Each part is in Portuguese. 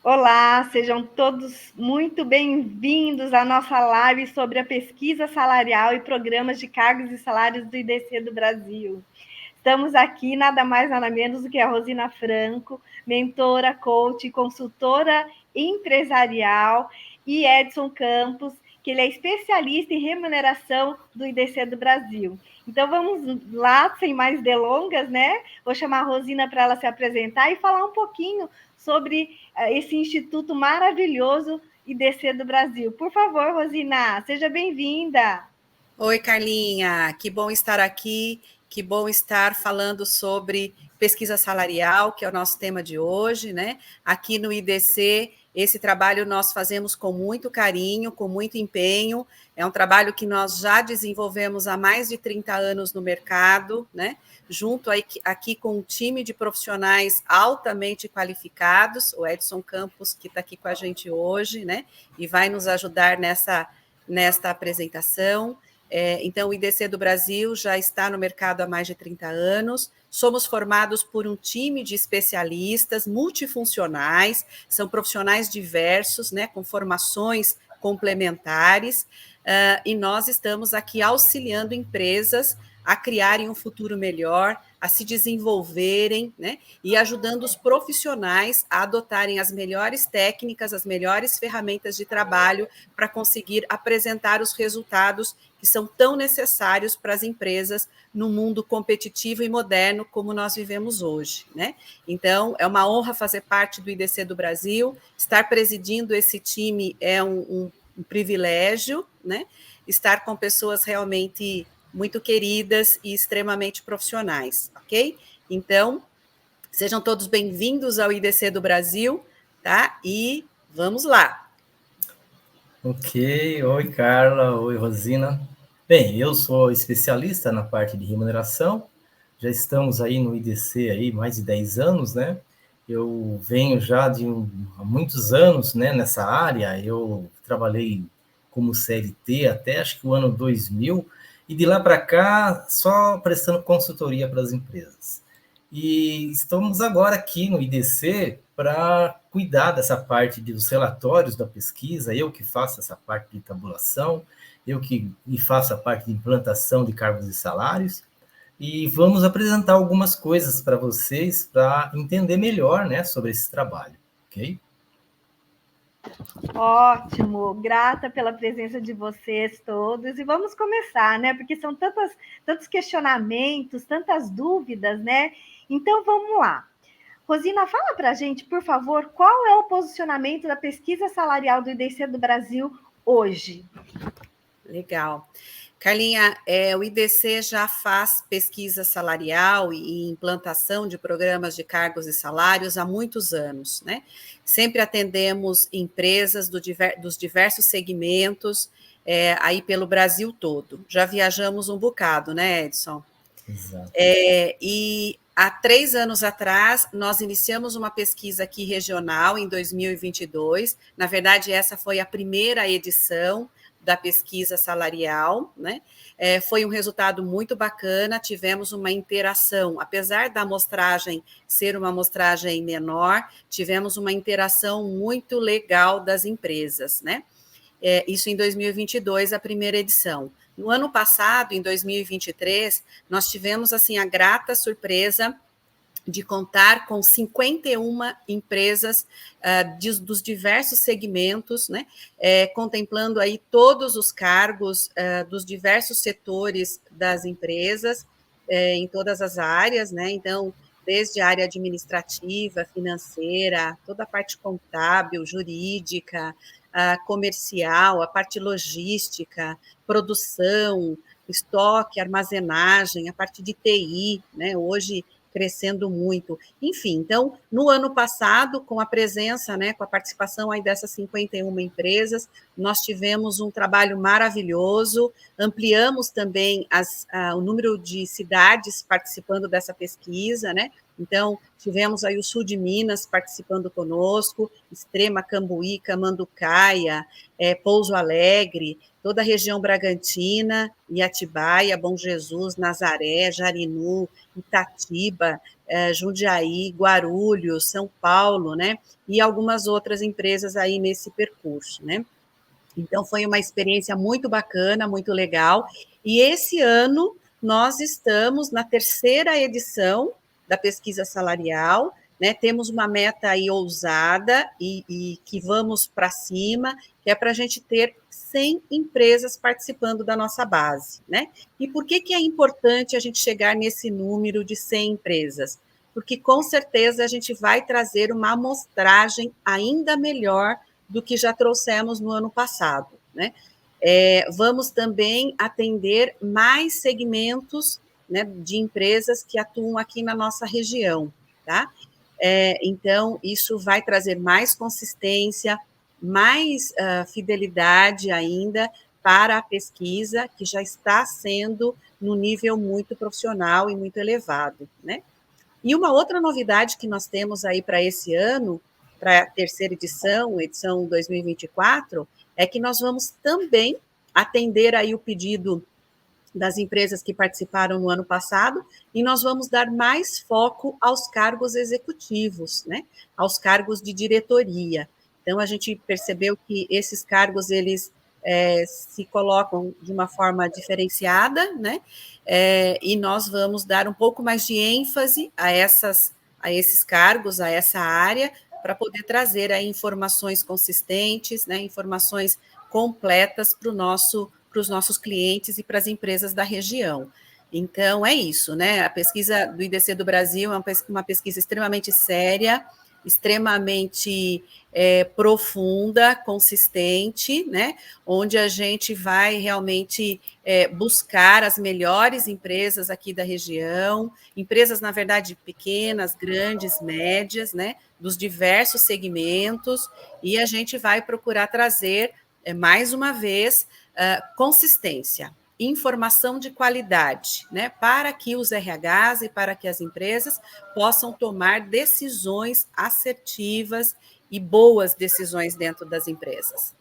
Olá, sejam todos muito bem-vindos à nossa live sobre a pesquisa salarial e programas de cargos e salários do IDC do Brasil. Estamos aqui nada mais nada menos do que a Rosina Franco, mentora, coach, consultora empresarial, e Edson Campos, que ele é especialista em remuneração do IDC do Brasil. Então vamos lá, sem mais delongas, né? Vou chamar a Rosina para ela se apresentar e falar um pouquinho sobre esse instituto maravilhoso IDC do Brasil. Por favor, Rosina, seja bem-vinda. Oi, Carlinha, que bom estar aqui, que bom estar falando sobre pesquisa salarial, que é o nosso tema de hoje, né? Aqui no IDC, esse trabalho nós fazemos com muito carinho, com muito empenho, é um trabalho que nós já desenvolvemos há mais de 30 anos no mercado, né? Junto aqui com um time de profissionais altamente qualificados, o Edson Campos, que está aqui com a gente hoje, né? E vai nos ajudar nesta apresentação. Então, o IDC do Brasil já está no mercado há mais de 30 anos. Somos formados por um time de especialistas multifuncionais, são profissionais diversos, né, com formações complementares, e nós estamos aqui auxiliando empresas a criarem um futuro melhor, a se desenvolverem, né, e ajudando os profissionais a adotarem as melhores técnicas, as melhores ferramentas de trabalho para conseguir apresentar os resultados que são tão necessários para as empresas no mundo competitivo e moderno como nós vivemos hoje, né? Então, é uma honra fazer parte do IDC do Brasil, estar presidindo esse time é um privilégio, né? Estar com pessoas realmente muito queridas e extremamente profissionais, ok? Então, sejam todos bem-vindos ao IDC do Brasil, tá? E vamos lá. Ok, oi Carla, oi Rosina. Bem, eu sou especialista na parte de remuneração, já estamos aí no IDC aí mais de 10 anos, né? Eu venho já há muitos anos, né, nessa área, eu trabalhei como CLT até acho que o ano 2000, e de lá para cá só prestando consultoria para as empresas. E estamos agora aqui no IDC para cuidar dessa parte dos relatórios da pesquisa, eu que faço essa parte de tabulação, eu que faço a parte de implantação de cargos e salários, e vamos apresentar algumas coisas para vocês para entender melhor, né, sobre esse trabalho, ok? Ótimo, grata pela presença de vocês todos. E vamos começar, né? Porque são tantos questionamentos, tantas dúvidas, né? Então vamos lá. Rosina, fala para a gente, por favor, qual é o posicionamento da pesquisa salarial do IDC do Brasil hoje? Legal. Carlinha, o IDC já faz pesquisa salarial e implantação de programas de cargos e salários há muitos anos, né? Sempre atendemos empresas dos diversos segmentos, aí pelo Brasil todo. Já viajamos um bocado, né, Edson? Exato. E há 3 anos atrás, nós iniciamos uma pesquisa aqui regional, em 2022. Na verdade, essa foi a primeira edição da pesquisa salarial, né? Foi um resultado muito bacana, tivemos uma interação, apesar da amostragem ser uma amostragem menor, tivemos uma interação muito legal das empresas, né? Isso em 2022, a primeira edição. No ano passado, em 2023, nós tivemos assim a grata surpresa de contar com 51 empresas dos diversos segmentos, né, contemplando aí todos os cargos dos diversos setores das empresas, em todas as áreas, né, então, desde a área administrativa, financeira, toda a parte contábil, jurídica, comercial, a parte logística, produção, estoque, armazenagem, a parte de TI, né, hoje crescendo muito. Enfim, então, no ano passado, com a presença, né, com a participação aí dessas 51 empresas, nós tivemos um trabalho maravilhoso, ampliamos também o número de cidades participando dessa pesquisa, né, Então, tivemos aí o sul de Minas participando conosco, Extrema, Cambuí, Camanducaia, Pouso Alegre, toda a região Bragantina, Atibaia, Bom Jesus, Nazaré, Jarinu, Itatiba, Jundiaí, Guarulhos, São Paulo, né? E algumas outras empresas aí nesse percurso, né? Então, foi uma experiência muito bacana, muito legal. E esse ano nós estamos na terceira edição da pesquisa salarial, né? Temos uma meta aí ousada e que vamos para cima, que é para a gente ter 100 empresas participando da nossa base, né? E por que é importante a gente chegar nesse número de 100 empresas? Porque com certeza a gente vai trazer uma amostragem ainda melhor do que já trouxemos no ano passado, né? Vamos também atender mais segmentos, né, de empresas que atuam aqui na nossa região, tá? Então, isso vai trazer mais consistência, mais fidelidade ainda para a pesquisa, que já está sendo no nível muito profissional e muito elevado, né? E uma outra novidade que nós temos aí para esse ano, para a terceira edição 2024, é que nós vamos também atender aí o pedido das empresas que participaram no ano passado, e nós vamos dar mais foco aos cargos executivos, né? Aos cargos de diretoria. Então, a gente percebeu que esses cargos, eles se colocam de uma forma diferenciada, né? E nós vamos dar um pouco mais de ênfase a esses cargos, a essa área, para poder trazer aí informações consistentes, né? Informações completas para os nossos clientes e para as empresas da região. Então, é isso, né? A pesquisa do IDC do Brasil é uma pesquisa extremamente séria, extremamente profunda, consistente, né? Onde a gente vai realmente buscar as melhores empresas aqui da região, empresas, na verdade, pequenas, grandes, médias, né? Dos diversos segmentos, e a gente vai procurar trazer, mais uma vez, consistência, informação de qualidade, né, para que os RHs e para que as empresas possam tomar decisões assertivas e boas decisões dentro das empresas.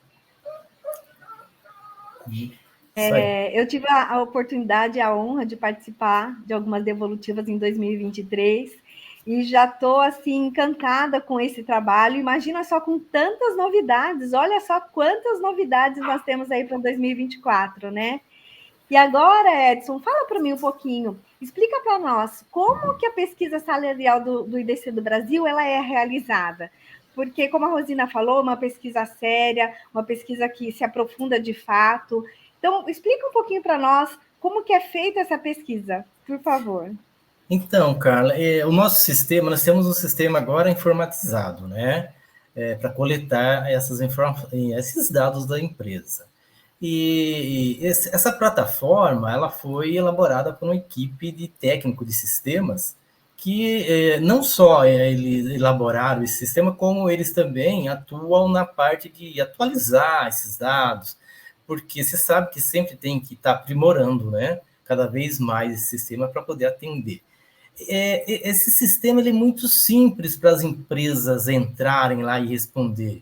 Eu tive a oportunidade e a honra de participar de algumas devolutivas em 2023 e já estou assim encantada com esse trabalho. Imagina só, com tantas novidades, olha só quantas novidades nós temos aí para 2024, né? E agora, Edson, fala para mim um pouquinho, explica para nós como que a pesquisa salarial do IDC do Brasil ela é realizada. Porque, como a Rosina falou, uma pesquisa séria, uma pesquisa que se aprofunda de fato. Então, explica um pouquinho para nós como que é feita essa pesquisa, por favor. Então, Carla, o nosso sistema, nós temos um sistema agora informatizado, né? Para coletar esses dados da empresa. E essa plataforma, ela foi elaborada por uma equipe de técnico de sistemas que não só eles elaboraram esse sistema, como eles também atuam na parte de atualizar esses dados, porque você sabe que sempre tem que estar aprimorando, né? Cada vez mais esse sistema para poder atender. Esse sistema ele é muito simples para as empresas entrarem lá e responder.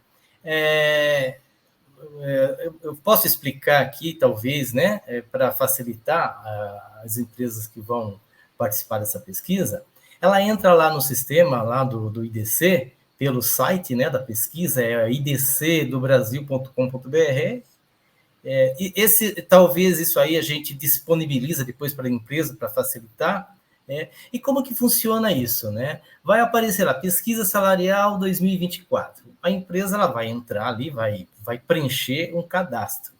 Eu posso explicar aqui, talvez, né, para facilitar as empresas que vão participar dessa pesquisa. Ela entra lá no sistema lá do IDC, pelo site, né, da pesquisa, é idcdobrasil.com.br. Talvez isso aí a gente disponibiliza depois para a empresa, para facilitar. E como que funciona isso, né? Vai aparecer lá, pesquisa salarial 2024. A empresa ela vai entrar ali, vai preencher um cadastro.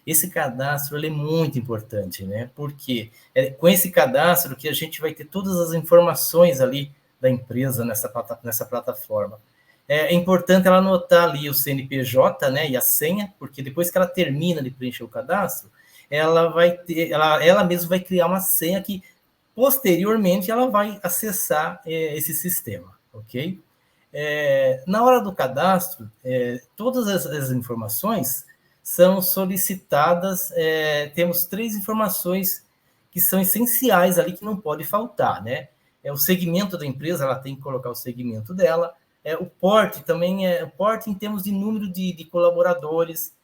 Esse cadastro ele é muito importante, né? Porque é com esse cadastro que a gente vai ter todas as informações ali da empresa nessa plataforma. É importante ela anotar ali o CNPJ, né, e a senha, porque depois que ela termina de preencher o cadastro, ela mesma vai criar uma senha que posteriormente, ela vai acessar esse sistema, ok? Na hora do cadastro, todas as informações são solicitadas, temos 3 informações que são essenciais ali, que não pode faltar, né? o segmento da empresa, ela tem que colocar o segmento dela, o porte também, o porte em termos de número de colaboradores,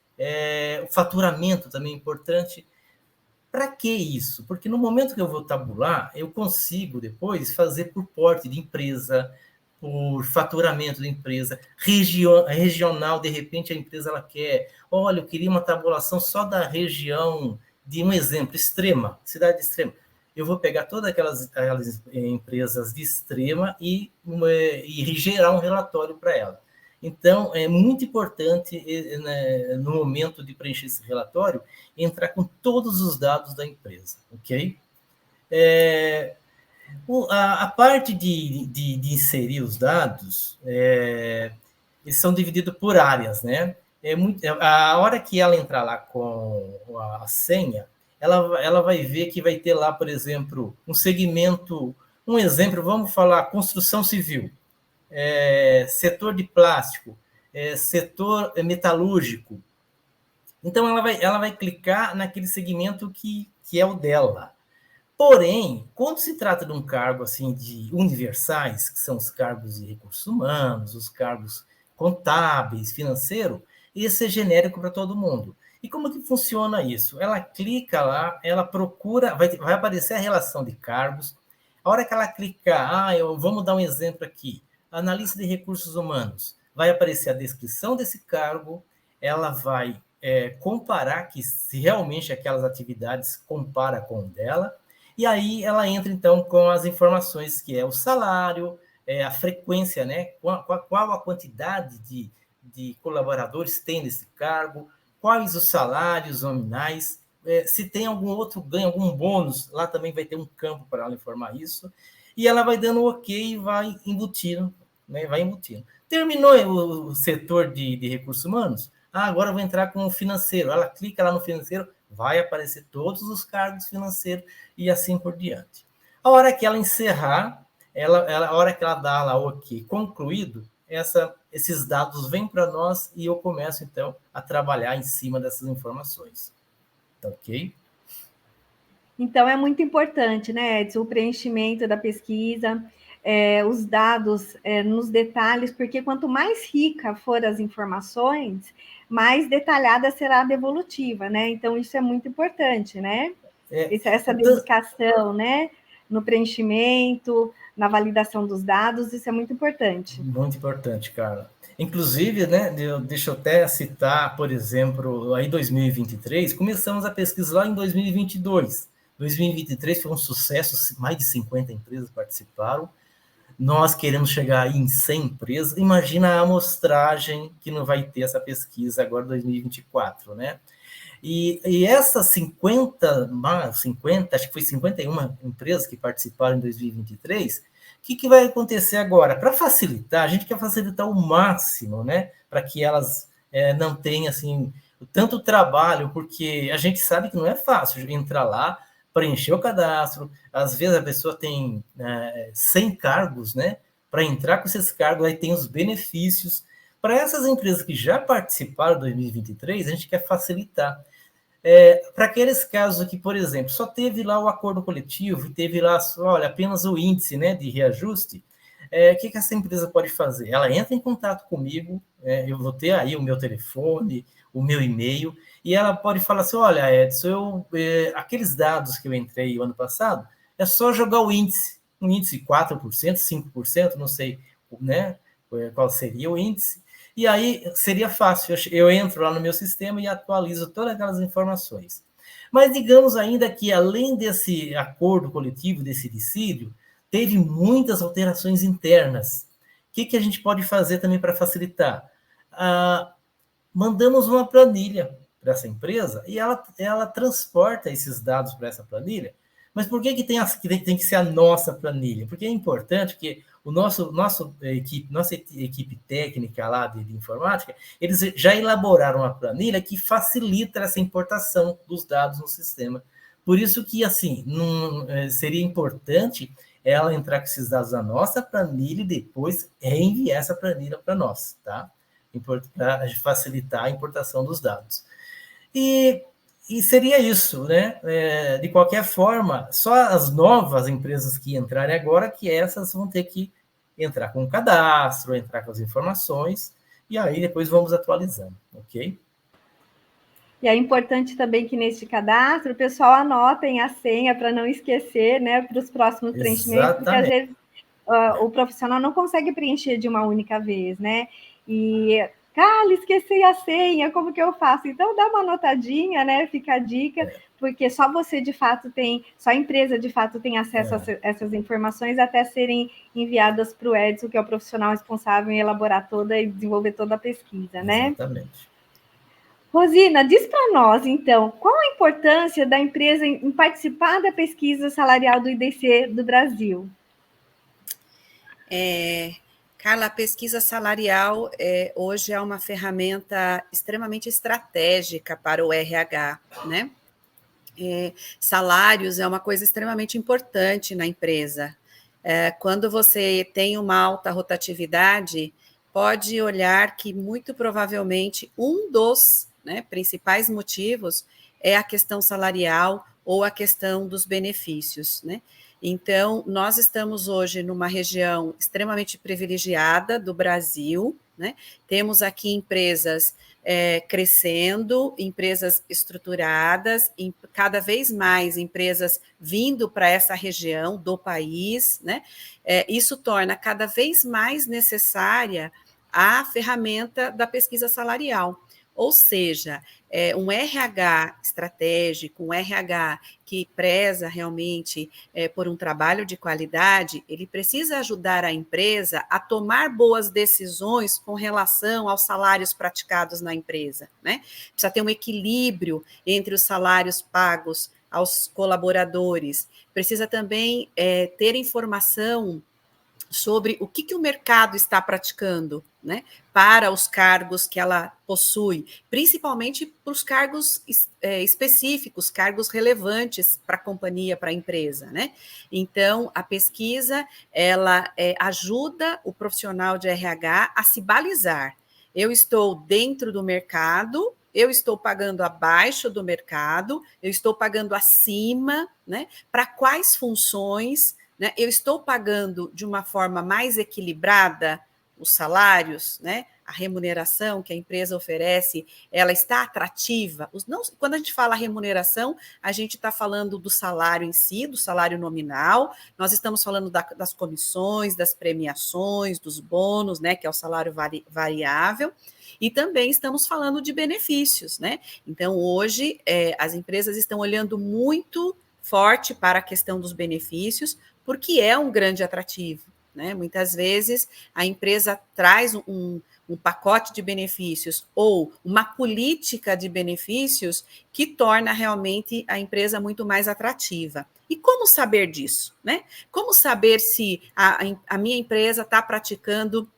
o faturamento também é importante. Para que isso? Porque no momento que eu vou tabular, eu consigo depois fazer por porte de empresa, por faturamento da empresa, regional, de repente a empresa ela quer, olha, eu queria uma tabulação só da região, de um exemplo, Extrema, cidade de Extrema. Eu vou pegar todas aquelas empresas de Extrema e gerar um relatório para ela. Então, é muito importante, né, no momento de preencher esse relatório, entrar com todos os dados da empresa, ok? A parte de inserir os dados, eles são divididos por áreas, né? A hora que ela entrar lá com a senha, ela vai ver que vai ter lá, por exemplo, um segmento, um exemplo, vamos falar construção civil, setor de plástico, setor metalúrgico. Então, ela vai clicar naquele segmento que é o dela. Porém, quando se trata de um cargo assim de universais, que são os cargos de recursos humanos, os cargos contábeis, financeiro, esse é genérico para todo mundo. E como que funciona isso? Ela clica lá, ela procura, vai aparecer a relação de cargos. A hora que ela clicar, vamos dar um exemplo aqui, analista de recursos humanos, vai aparecer a descrição desse cargo, ela vai comparar que se realmente aquelas atividades compara com o dela, e aí ela entra, então, com as informações, que é o salário, a frequência, né? Qual a quantidade de colaboradores tem nesse cargo, quais os salários nominais, se tem algum outro ganho, algum bônus, lá também vai ter um campo para ela informar isso, e ela vai dando ok e vai embutindo, né? Vai embutindo. Terminou o setor de recursos humanos? Agora eu vou entrar com o financeiro. Ela clica lá no financeiro, vai aparecer todos os cargos financeiros e assim por diante. A hora que ela encerrar, a hora que ela dá lá o ok concluído, esses dados vêm para nós e eu começo, então, a trabalhar em cima dessas informações. Tá ok? Então, é muito importante, né, Edson, o preenchimento da pesquisa, os dados nos detalhes, porque quanto mais rica for as informações, mais detalhada será a devolutiva, né? Então, isso é muito importante, né? Essa dedicação, né, no preenchimento, na validação dos dados, isso é muito importante. Muito importante, Carla. Inclusive, né, deixa eu até citar, por exemplo, aí 2023, começamos a pesquisa lá em 2022. 2023 foi um sucesso, mais de 50 empresas participaram. Nós queremos chegar aí em 100 empresas. Imagina a amostragem que não vai ter essa pesquisa agora em 2024, né? E essas 50, acho que foi 51 empresas que participaram em 2023, o que vai acontecer agora? Para facilitar, a gente quer facilitar o máximo, né? Para que elas não tenham assim, tanto trabalho, porque a gente sabe que não é fácil entrar lá, preencher o cadastro, às vezes a pessoa tem 100 cargos, né? Para entrar com esses cargos, aí tem os benefícios. Para essas empresas que já participaram de 2023, a gente quer facilitar. Para aqueles casos que, por exemplo, só teve lá o acordo coletivo, teve lá apenas o índice, né, de reajuste, o que essa empresa pode fazer? Ela entra em contato comigo, eu vou ter aí o meu telefone, o meu e-mail, e ela pode falar assim, olha, Edson, aqueles dados que eu entrei o ano passado, é só jogar o índice, um índice 4%, 5%, não sei, né, qual seria o índice, e aí seria fácil, eu entro lá no meu sistema e atualizo todas aquelas informações. Mas digamos ainda que, além desse acordo coletivo, desse dissídio, teve muitas alterações internas. O que a gente pode fazer também para facilitar? Mandamos uma planilha para essa empresa e ela transporta esses dados para essa planilha. Mas por que tem que ser a nossa planilha? Porque é importante que nossa equipe técnica lá de informática, eles já elaboraram uma planilha que facilita essa importação dos dados no sistema. Por isso que, assim, seria importante ela entrar com esses dados na nossa planilha e depois reenviar essa planilha para nós, tá? Para facilitar a importação dos dados. E E seria isso, né? De qualquer forma, só as novas empresas que entrarem agora, que essas vão ter que entrar com o cadastro, entrar com as informações, e aí depois vamos atualizando, ok? E é importante também que neste cadastro o pessoal anotem a senha para não esquecer, né, para os próximos preenchimentos, porque às Exatamente. vezes o profissional não consegue preencher de uma única vez, né? E, esqueci a senha, como que eu faço? Então dá uma anotadinha, né? Fica a dica, porque só você de fato tem, só a empresa de fato tem acesso a essas informações até serem enviadas para o Edson, que é o profissional responsável em elaborar toda e desenvolver toda a pesquisa, né? Exatamente. Rosina, diz para nós, então, qual a importância da empresa em participar da pesquisa salarial do IDC do Brasil? Carla, a pesquisa salarial hoje é uma ferramenta extremamente estratégica para o RH, né? Salários é uma coisa extremamente importante na empresa. Quando você tem uma alta rotatividade, pode olhar que muito provavelmente um dos principais motivos é a questão salarial ou a questão dos benefícios, né? Então, nós estamos hoje numa região extremamente privilegiada do Brasil, né? Temos aqui empresas crescendo, empresas estruturadas, cada vez mais empresas vindo para essa região do país, né? Isso torna cada vez mais necessária a ferramenta da pesquisa salarial. Ou seja, um RH estratégico, um RH que preza realmente por um trabalho de qualidade, ele precisa ajudar a empresa a tomar boas decisões com relação aos salários praticados na empresa, né? Precisa ter um equilíbrio entre os salários pagos aos colaboradores, precisa também ter informação sobre o que o mercado está praticando, né, para os cargos que ela possui, principalmente para os cargos específicos, cargos relevantes para a companhia, para a empresa, né? Então, a pesquisa, ela ajuda o profissional de RH a se balizar. Eu estou dentro do mercado, eu estou pagando abaixo do mercado, eu estou pagando acima, né? Para quais funções, né? Eu estou pagando de uma forma mais equilibrada os salários, né? A remuneração que a empresa oferece, ela está atrativa? Quando a gente fala remuneração, a gente está falando do salário em si, do salário nominal, nós estamos falando das comissões, das premiações, dos bônus, né? Que é o salário variável, e também estamos falando de benefícios, né? Então, hoje, as empresas estão olhando muito forte para a questão dos benefícios, porque é um grande atrativo, né? Muitas vezes a empresa traz um pacote de benefícios ou uma política de benefícios que torna realmente a empresa muito mais atrativa. E como saber disso, né? Como saber se a minha empresa está praticando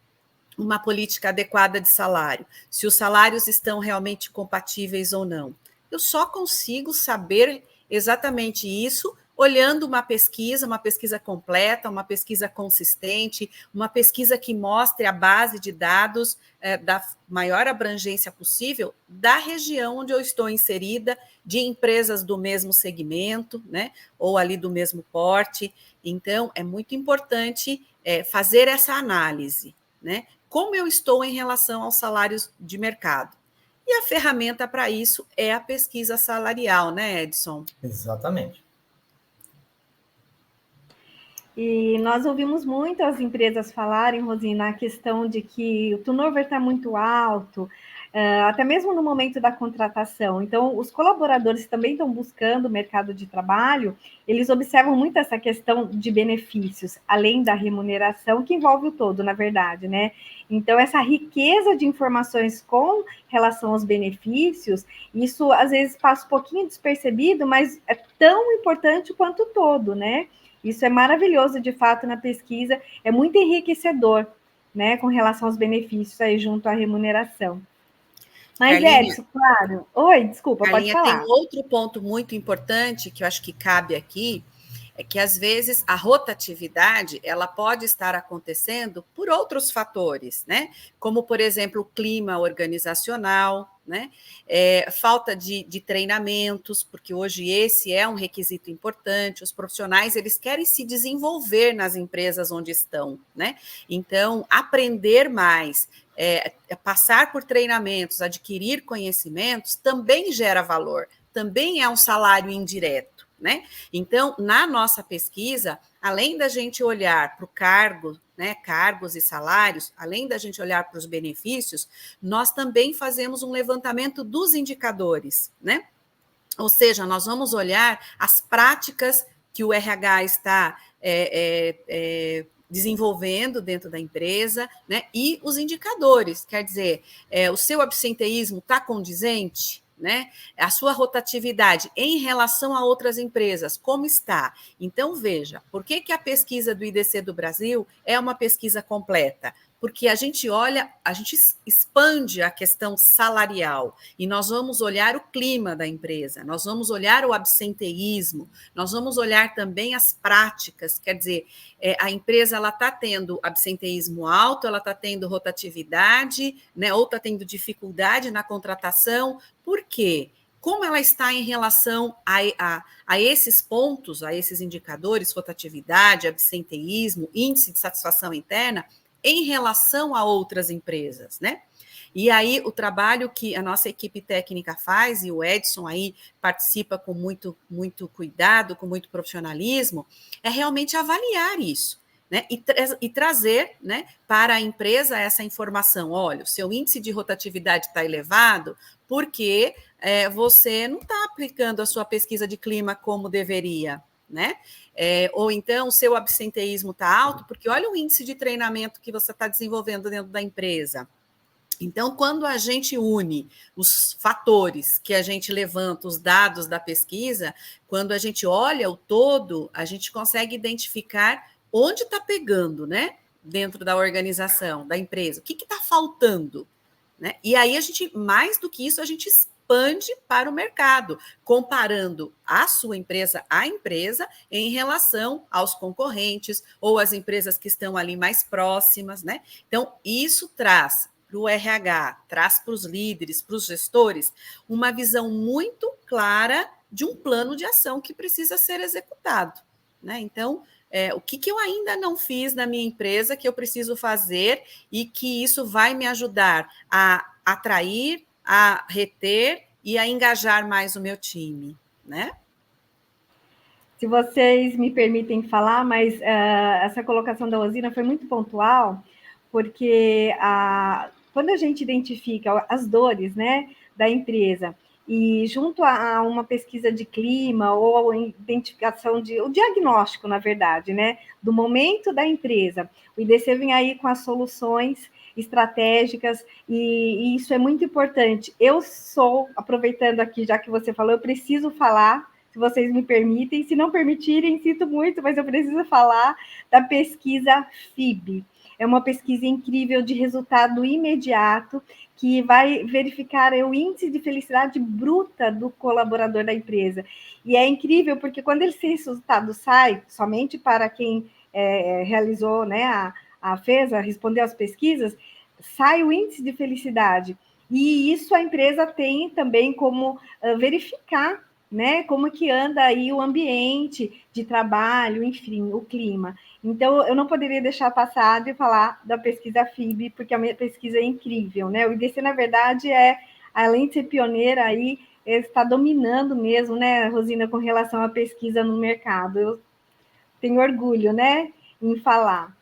uma política adequada de salário, se os salários estão realmente compatíveis ou não? Eu só consigo saber exatamente isso olhando uma pesquisa completa, uma pesquisa consistente, uma pesquisa que mostre a base de dados da maior abrangência possível da região onde eu estou inserida, de empresas do mesmo segmento, né, ou ali do mesmo porte. Então, é muito importante fazer essa análise, né? Como eu estou em relação aos salários de mercado. E a ferramenta para isso é a pesquisa salarial, né, Edson? Exatamente. E nós ouvimos muito as empresas falarem, Rosina, a questão de que o turnover está muito alto, até mesmo no momento da contratação. Então, os colaboradores também estão buscando o mercado de trabalho, eles observam muito essa questão de benefícios, além da remuneração, que envolve o todo, na verdade, né? Então, essa riqueza de informações com relação aos benefícios, isso às vezes passa um pouquinho despercebido, mas é tão importante quanto o todo, né? Isso é maravilhoso, de fato, na pesquisa, é muito enriquecedor, né, com relação aos benefícios aí junto à remuneração. Mas, Carlinha, Edson, claro. Oi, desculpa, pode Carlinha, tem falar. outro ponto muito importante que eu acho que cabe aqui, é que às vezes a rotatividade ela pode estar acontecendo por outros fatores, né? Como, por exemplo, o clima organizacional, né? Falta de treinamentos, porque hoje esse é um requisito importante. Os profissionais, eles querem se desenvolver nas empresas onde estão, né? Então, aprender mais, passar por treinamentos, adquirir conhecimentos, também gera valor, também é um salário indireto, né? Então, na nossa pesquisa, além da gente olhar para o cargo, né, cargos e salários, além da gente olhar para os benefícios, nós também fazemos um levantamento dos indicadores, né? Ou seja, nós vamos olhar as práticas que o RH está desenvolvendo dentro da empresa, né? E os indicadores, quer dizer, o seu absenteísmo está condizente, né? A sua rotatividade em relação a outras empresas, como está? Então, veja, por que a pesquisa do IDC do Brasil é uma pesquisa completa? Porque a gente olha, a gente expande a questão salarial e nós vamos olhar o clima da empresa, nós vamos olhar o absenteísmo, nós vamos olhar também as práticas, quer dizer, a empresa ela está tendo absenteísmo alto, ela está tendo rotatividade, né, ou está tendo dificuldade na contratação. Por quê? Como ela está em relação a esses pontos, a esses indicadores, rotatividade, absenteísmo, índice de satisfação interna, em relação a outras empresas, né? E aí, o trabalho que a nossa equipe técnica faz, e o Edson aí participa com muito, muito cuidado, com muito profissionalismo, é realmente avaliar isso, né? E trazer, né, para a empresa essa informação. Olha, o seu índice de rotatividade está elevado porque você não está aplicando a sua pesquisa de clima como deveria, né? Ou então o seu absenteísmo está alto, porque olha o índice de treinamento que você está desenvolvendo dentro da empresa. Então, quando a gente une os fatores que a gente levanta, os dados da pesquisa, quando a gente olha o todo, a gente consegue identificar onde está pegando, né? Dentro da organização, da empresa, o que está faltando, né? E aí a gente, mais do que isso, a gente expande para o mercado, comparando a sua empresa à empresa em relação aos concorrentes ou às empresas que estão ali mais próximas, né? Então, isso traz para o RH, traz para os líderes, para os gestores, uma visão muito clara de um plano de ação que precisa ser executado, né? Então, o que eu ainda não fiz na minha empresa que eu preciso fazer e que isso vai me ajudar a atrair, a reter e a engajar mais o meu time, né? Se vocês me permitem falar, mas essa colocação da Rosina foi muito pontual, porque quando a gente identifica as dores, né, da empresa e junto a uma pesquisa de clima ou a identificação o diagnóstico, na verdade, né, do momento da empresa, o IDC vem aí com as soluções estratégicas e isso é muito importante. Eu aproveitando aqui, já que você falou, eu preciso falar, se vocês me permitem, se não permitirem, sinto muito, mas eu preciso falar da pesquisa FIB. É uma pesquisa incrível de resultado imediato, que vai verificar o índice de felicidade bruta do colaborador da empresa. E é incrível, porque quando esse resultado sai, somente para quem realizou, né, respondeu às pesquisas, sai o índice de felicidade. E isso a empresa tem também como verificar, né, como que anda aí o ambiente de trabalho, enfim, o clima. Então, eu não poderia deixar passar de falar da pesquisa FIB, porque a minha pesquisa é incrível, né? O IDC, na verdade, além de ser pioneira aí, está dominando mesmo, né, Rosina, com relação à pesquisa no mercado. Eu tenho orgulho, né, em falar.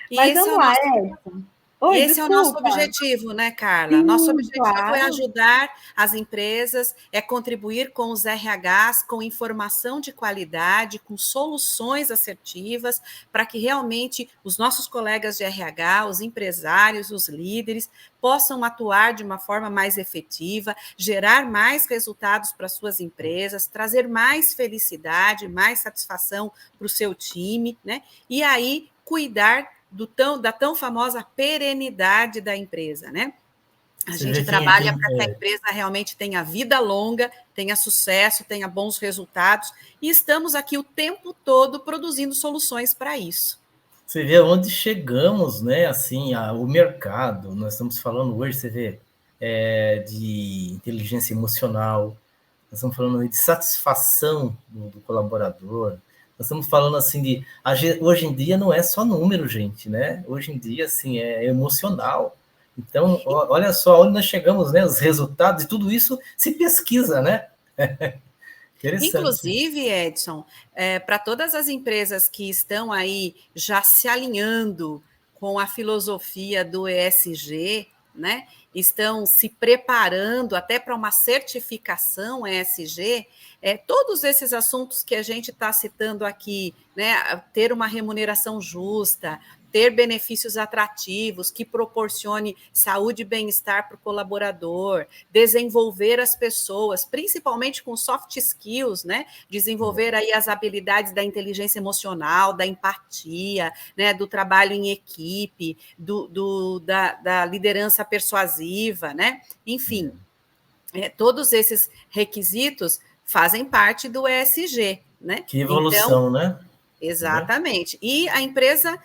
Mas vamos lá, Edson. Oi, esse desculpa. É o nosso objetivo, né, Carla? Sim, nosso objetivo claro. é ajudar as empresas, é contribuir com os RHs, com informação de qualidade, com soluções assertivas, para que realmente os nossos colegas de RH, os empresários, os líderes, possam atuar de uma forma mais efetiva, gerar mais resultados para suas empresas, trazer mais felicidade, mais satisfação para o seu time, né? E aí cuidar da tão famosa perenidade da empresa, né? A gente trabalha para que a empresa realmente tenha vida longa, tenha sucesso, tenha bons resultados, e estamos aqui o tempo todo produzindo soluções para isso. Você vê onde chegamos, né? Assim, o mercado, nós estamos falando hoje, você vê, de inteligência emocional, nós estamos falando de satisfação do colaborador, nós estamos falando assim hoje em dia não é só número, gente, né? Hoje em dia, assim, é emocional. Então, olha só onde nós chegamos, né? Os resultados e tudo isso se pesquisa, né? Inclusive, Edson, para todas as empresas que estão aí já se alinhando com a filosofia do ESG, né? Estão se preparando até para uma certificação ESG, todos esses assuntos que a gente está citando aqui, né? Ter uma remuneração justa, ter benefícios atrativos que proporcione saúde e bem-estar para o colaborador, desenvolver as pessoas, principalmente com soft skills, né? Desenvolver aí as habilidades da inteligência emocional, da empatia, né? Do trabalho em equipe, da liderança persuasiva, né? Enfim, todos esses requisitos fazem parte do ESG, né? Que evolução, então, né? Exatamente. E a empresa,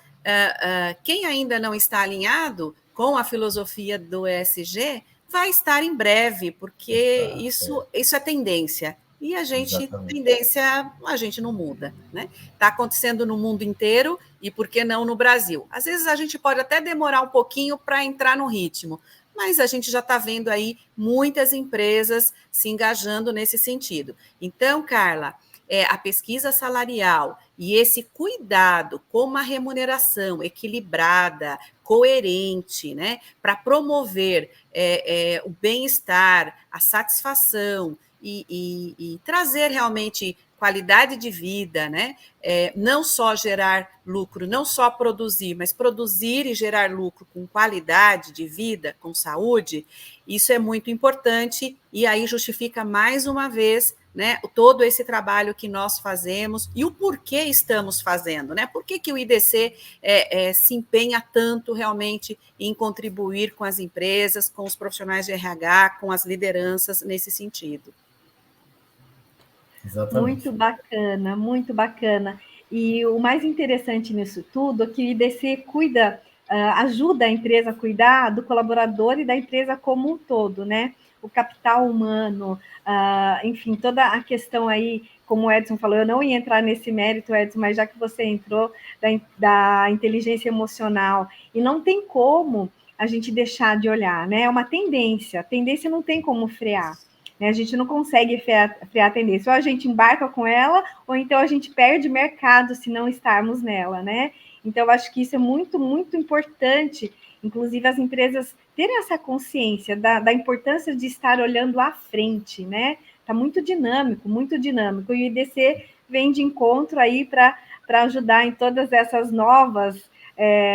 quem ainda não está alinhado com a filosofia do ESG, vai estar em breve, porque isso é tendência. E a gente, tendência, a gente não muda, né? Está acontecendo no mundo inteiro e por que não no Brasil? Às vezes a gente pode até demorar um pouquinho para entrar no ritmo, mas a gente já está vendo aí muitas empresas se engajando nesse sentido. Então, Carla, a pesquisa salarial e esse cuidado com uma remuneração equilibrada, coerente, né, para promover o bem-estar, a satisfação e trazer realmente qualidade de vida, né? Não só gerar lucro, não só produzir, mas produzir e gerar lucro com qualidade de vida, com saúde, isso é muito importante e aí justifica mais uma vez, né, todo esse trabalho que nós fazemos e o porquê estamos fazendo, né? Por que o IDC se empenha tanto realmente em contribuir com as empresas, com os profissionais de RH, com as lideranças nesse sentido? Exatamente. Muito bacana, muito bacana. E o mais interessante nisso tudo é que o IDC cuida, ajuda a empresa a cuidar do colaborador e da empresa como um todo, né? O capital humano, enfim, toda a questão aí, como o Edson falou, eu não ia entrar nesse mérito, Edson, mas já que você entrou da inteligência emocional, e não tem como a gente deixar de olhar, né? É uma tendência, a tendência não tem como frear. A gente não consegue frear a tendência. Ou a gente embarca com ela, ou então a gente perde mercado se não estarmos nela, né? Então, eu acho que isso é muito, muito importante, inclusive as empresas terem essa consciência da importância de estar olhando à frente, né? Está muito dinâmico, muito dinâmico. E o IDC vem de encontro aí para ajudar em todas essas novas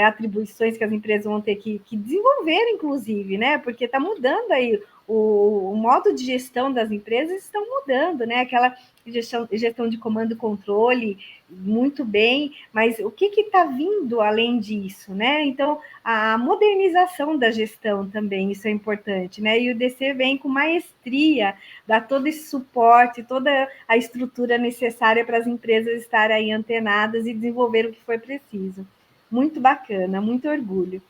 atribuições que as empresas vão ter que desenvolver, inclusive, né? Porque está mudando aí o modo de gestão das empresas estão mudando, né? Aquela gestão de comando e controle, muito bem, mas o que está vindo além disso, né? Então, a modernização da gestão também, isso é importante, né? E o DC vem com maestria, dá todo esse suporte, toda a estrutura necessária para as empresas estarem aí antenadas e desenvolver o que for preciso. Muito bacana, muito orgulho.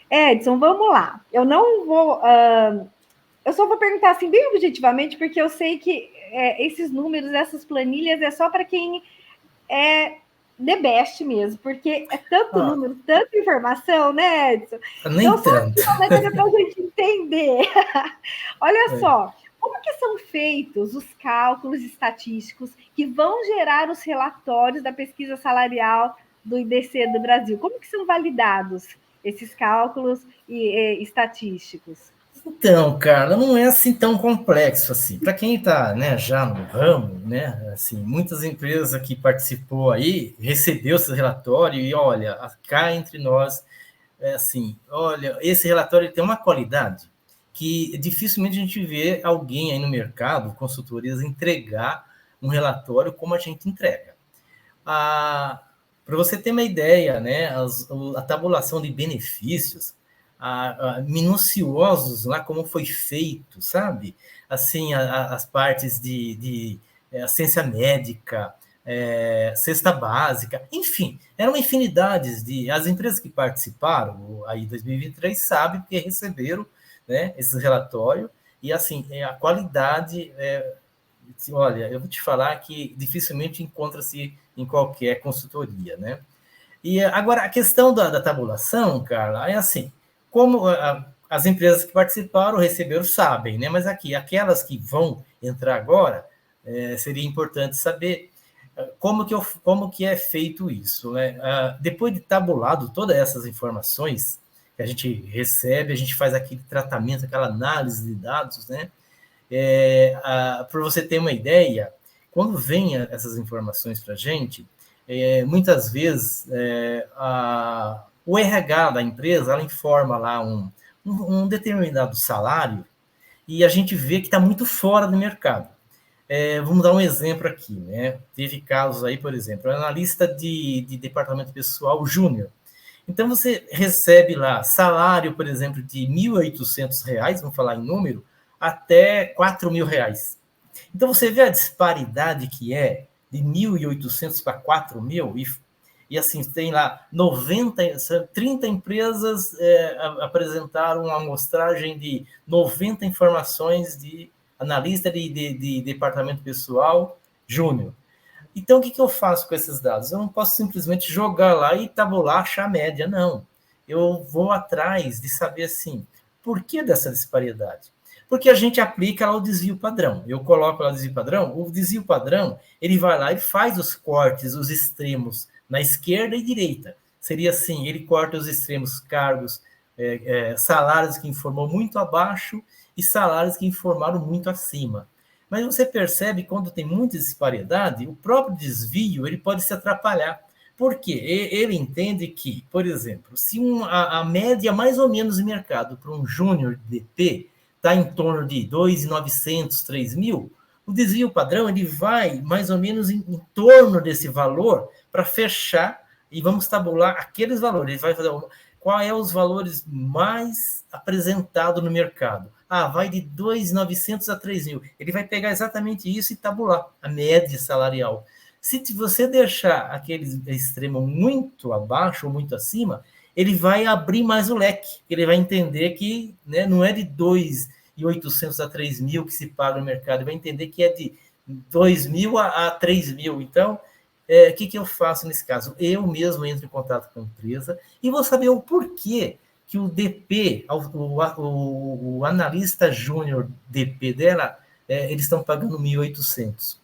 Edson, vamos lá. Eu não vou... eu só vou perguntar assim, bem objetivamente, porque eu sei que esses números, essas planilhas, é só para quem é the best mesmo, porque é tanto número, tanta informação, né, Edson? Nem então, tanto. Só para a gente entender. Olha só, como que são feitos os cálculos estatísticos que vão gerar os relatórios da pesquisa salarial do IDC do Brasil? Como que são validados esses cálculos estatísticos? Então, cara, não é assim tão complexo assim. Para quem está, né, já no ramo, né, assim, muitas empresas que participou aí recebeu esse relatório e olha, cá entre nós, assim, olha, esse relatório tem uma qualidade que dificilmente a gente vê alguém aí no mercado, consultorias, entregar um relatório como a gente entrega. Para você ter uma ideia, né, a tabulação de benefícios, minuciosos lá, como foi feito, sabe? Assim, as partes de assistência médica, cesta básica, enfim, eram infinidades as empresas que participaram aí em 2023 sabem porque receberam né, esse relatório, e assim, a qualidade, olha, eu vou te falar que dificilmente encontra-se em qualquer consultoria, né? E agora, a questão da tabulação, Carla, é assim, como as empresas que participaram, receberam, sabem, né? Mas aqui, aquelas que vão entrar agora, seria importante saber como que é feito isso, né? Depois de tabulado todas essas informações que a gente recebe, a gente faz aquele tratamento, aquela análise de dados, né? Para você ter uma ideia, quando vem essas informações para a gente, muitas vezes o RH da empresa ela informa lá um determinado salário e a gente vê que está muito fora do mercado. Vamos dar um exemplo aqui, né? Teve casos aí, por exemplo, analista de departamento pessoal júnior. Então, você recebe lá salário, por exemplo, de R$ 1.800, vamos falar em número, até R$ 4.000. Então, você vê a disparidade que é de 1.800 para 4.000, e assim, tem lá 30 empresas apresentaram uma amostragem de 90 informações de analista de departamento pessoal júnior. Então, o que eu faço com esses dados? Eu não posso simplesmente jogar lá e tabular, achar a média, não. Eu vou atrás de saber, assim, por que dessa disparidade? Porque a gente aplica lá o desvio padrão. Eu coloco lá o desvio padrão, ele vai lá e faz os cortes, os extremos, na esquerda e direita. Seria assim, ele corta os extremos, cargos, salários que informou muito abaixo e salários que informaram muito acima. Mas você percebe, quando tem muita disparidade, o próprio desvio ele pode se atrapalhar. Por quê? Ele entende que, por exemplo, se a média mais ou menos de mercado para um júnior DP está em torno de 2.900, 3.000, o desvio padrão ele vai mais ou menos em torno desse valor para fechar e vamos tabular aqueles valores. Ele vai fazer qual é os valores mais apresentados no mercado. Vai de 2.900 a 3.000. Ele vai pegar exatamente isso e tabular a média salarial. Se você deixar aquele extremo muito abaixo ou muito acima, ele vai abrir mais o leque. Ele vai entender que, né, não é de 2.800 a 3.000 que se paga no mercado. Ele vai entender que é de 2.000 a 3.000. Então, o que eu faço nesse caso? Eu mesmo entro em contato com a empresa e vou saber o porquê que o DP, o analista júnior DP dela, eles estão pagando 1.800.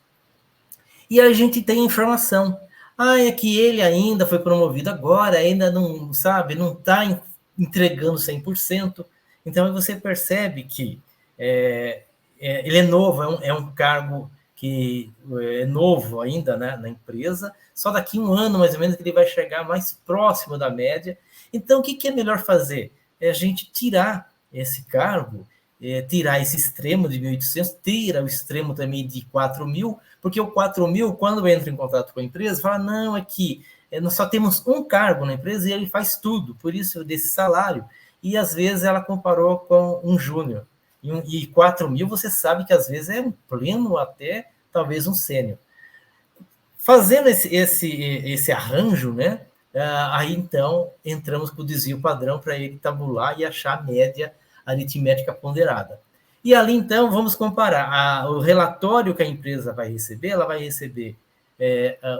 E a gente tem informação. É que ele ainda foi promovido agora, ainda não, sabe, não está entregando 100%. Então, você percebe que ele é novo, é um cargo que é novo ainda, né, na empresa, só daqui um ano, mais ou menos, que ele vai chegar mais próximo da média. Então, o que é melhor fazer? É a gente tirar esse cargo, tirar esse extremo de 1.800, tira o extremo também de 4.000, porque o 4.000, quando entra em contato com a empresa, fala, não, é que nós só temos um cargo na empresa e ele faz tudo, por isso desse salário. E, às vezes, ela comparou com um júnior. E 4.000, você sabe que, às vezes, é um pleno até, talvez, um sênior. Fazendo esse arranjo, né? Aí, então, entramos com o desvio padrão para ele tabular e achar a média aritmética ponderada. E ali, então, vamos comparar o relatório que a empresa vai receber, ela vai receber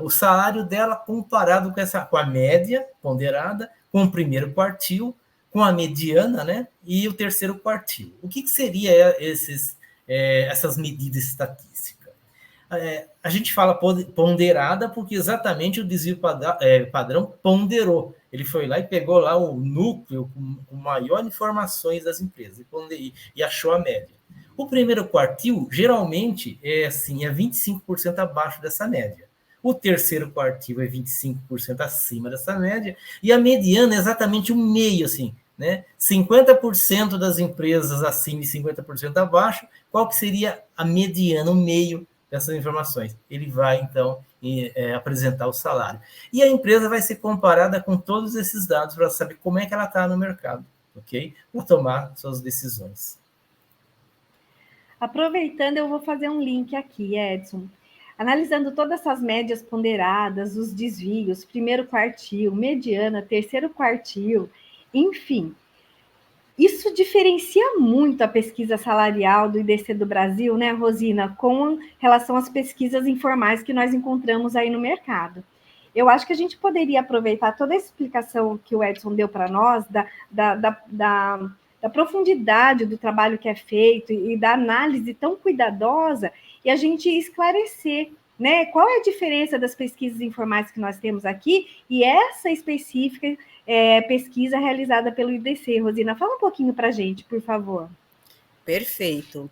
o salário dela comparado com a média ponderada, com o primeiro quartil, com a mediana, né, e o terceiro quartil. O que seria essas medidas estatísticas? A gente fala ponderada porque exatamente o desvio padrão ponderou. Ele foi lá e pegou lá o núcleo com maior informações das empresas e achou a média. O primeiro quartil, geralmente, é 25% abaixo dessa média. O terceiro quartil é 25% acima dessa média. E a mediana é exatamente o meio, assim, né? 50% das empresas acima e 50% abaixo. Qual que seria a mediana, o meio dessas informações? Ele vai, então, apresentar o salário. E a empresa vai ser comparada com todos esses dados para saber como é que ela está no mercado, ok? Para tomar suas decisões. Aproveitando, eu vou fazer um link aqui, Edson. Analisando todas essas médias ponderadas, os desvios, primeiro quartil, mediana, terceiro quartil, enfim, Isso diferencia muito a pesquisa salarial do IDC do Brasil, né, Rosina, com relação às pesquisas informais que nós encontramos aí no mercado. Eu acho que a gente poderia aproveitar toda a explicação que o Edson deu para nós, da profundidade do trabalho que é feito e da análise tão cuidadosa, e a gente esclarecer, né, qual é a diferença das pesquisas informais que nós temos aqui e essa específica pesquisa realizada pelo IDC. Rosina, fala um pouquinho para a gente, por favor. Perfeito.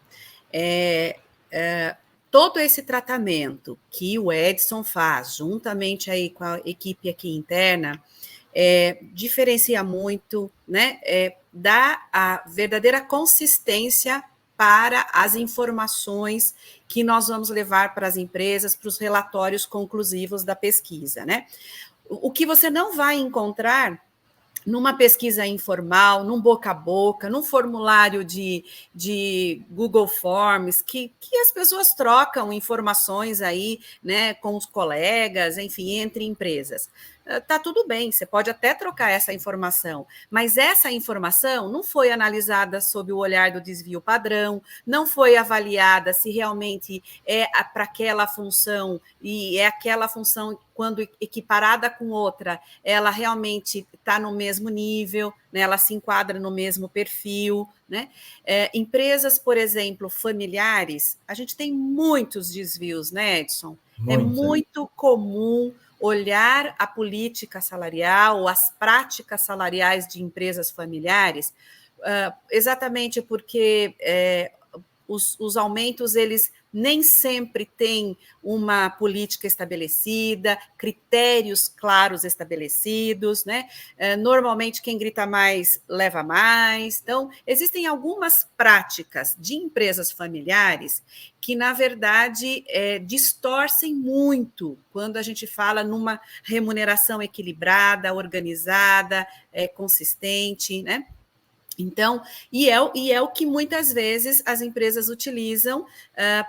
Todo esse tratamento que o Edson faz, juntamente aí com a equipe aqui interna, diferencia muito, né? Dá a verdadeira consistência para as informações que nós vamos levar para as empresas, para os relatórios conclusivos da pesquisa, né? O que você não vai encontrar numa pesquisa informal, num boca a boca, num formulário de Google Forms, que as pessoas trocam informações aí, né, com os colegas, enfim, entre empresas. Tá tudo bem, você pode até trocar essa informação, mas essa informação não foi analisada sob o olhar do desvio padrão, não foi avaliada se realmente é para aquela função, e é aquela função, quando equiparada com outra, ela realmente está no mesmo nível, né, ela se enquadra no mesmo perfil, né? Empresas, por exemplo, familiares, a gente tem muitos desvios, né, Edson? É muito comum olhar a política salarial, as práticas salariais de empresas familiares, exatamente porque os aumentos, eles nem sempre têm uma política estabelecida, critérios claros estabelecidos, né? Normalmente, quem grita mais, leva mais. Então, existem algumas práticas de empresas familiares que, na verdade, distorcem muito quando a gente fala numa remuneração equilibrada, organizada, consistente, né? Então, e é o que muitas vezes as empresas utilizam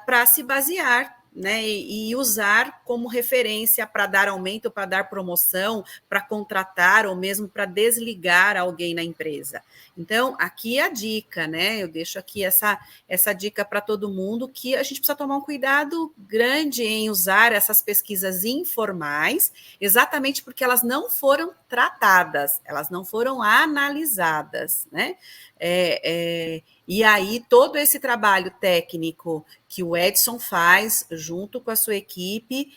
para se basear, né, e usar como referência para dar aumento, para dar promoção, para contratar ou mesmo para desligar alguém na empresa. Então, aqui a dica, né? Eu deixo aqui essa dica para todo mundo, que a gente precisa tomar um cuidado grande em usar essas pesquisas informais, exatamente porque elas não foram tratadas, elas não foram analisadas, né? E aí, todo esse trabalho técnico que o Edson faz junto com a sua equipe,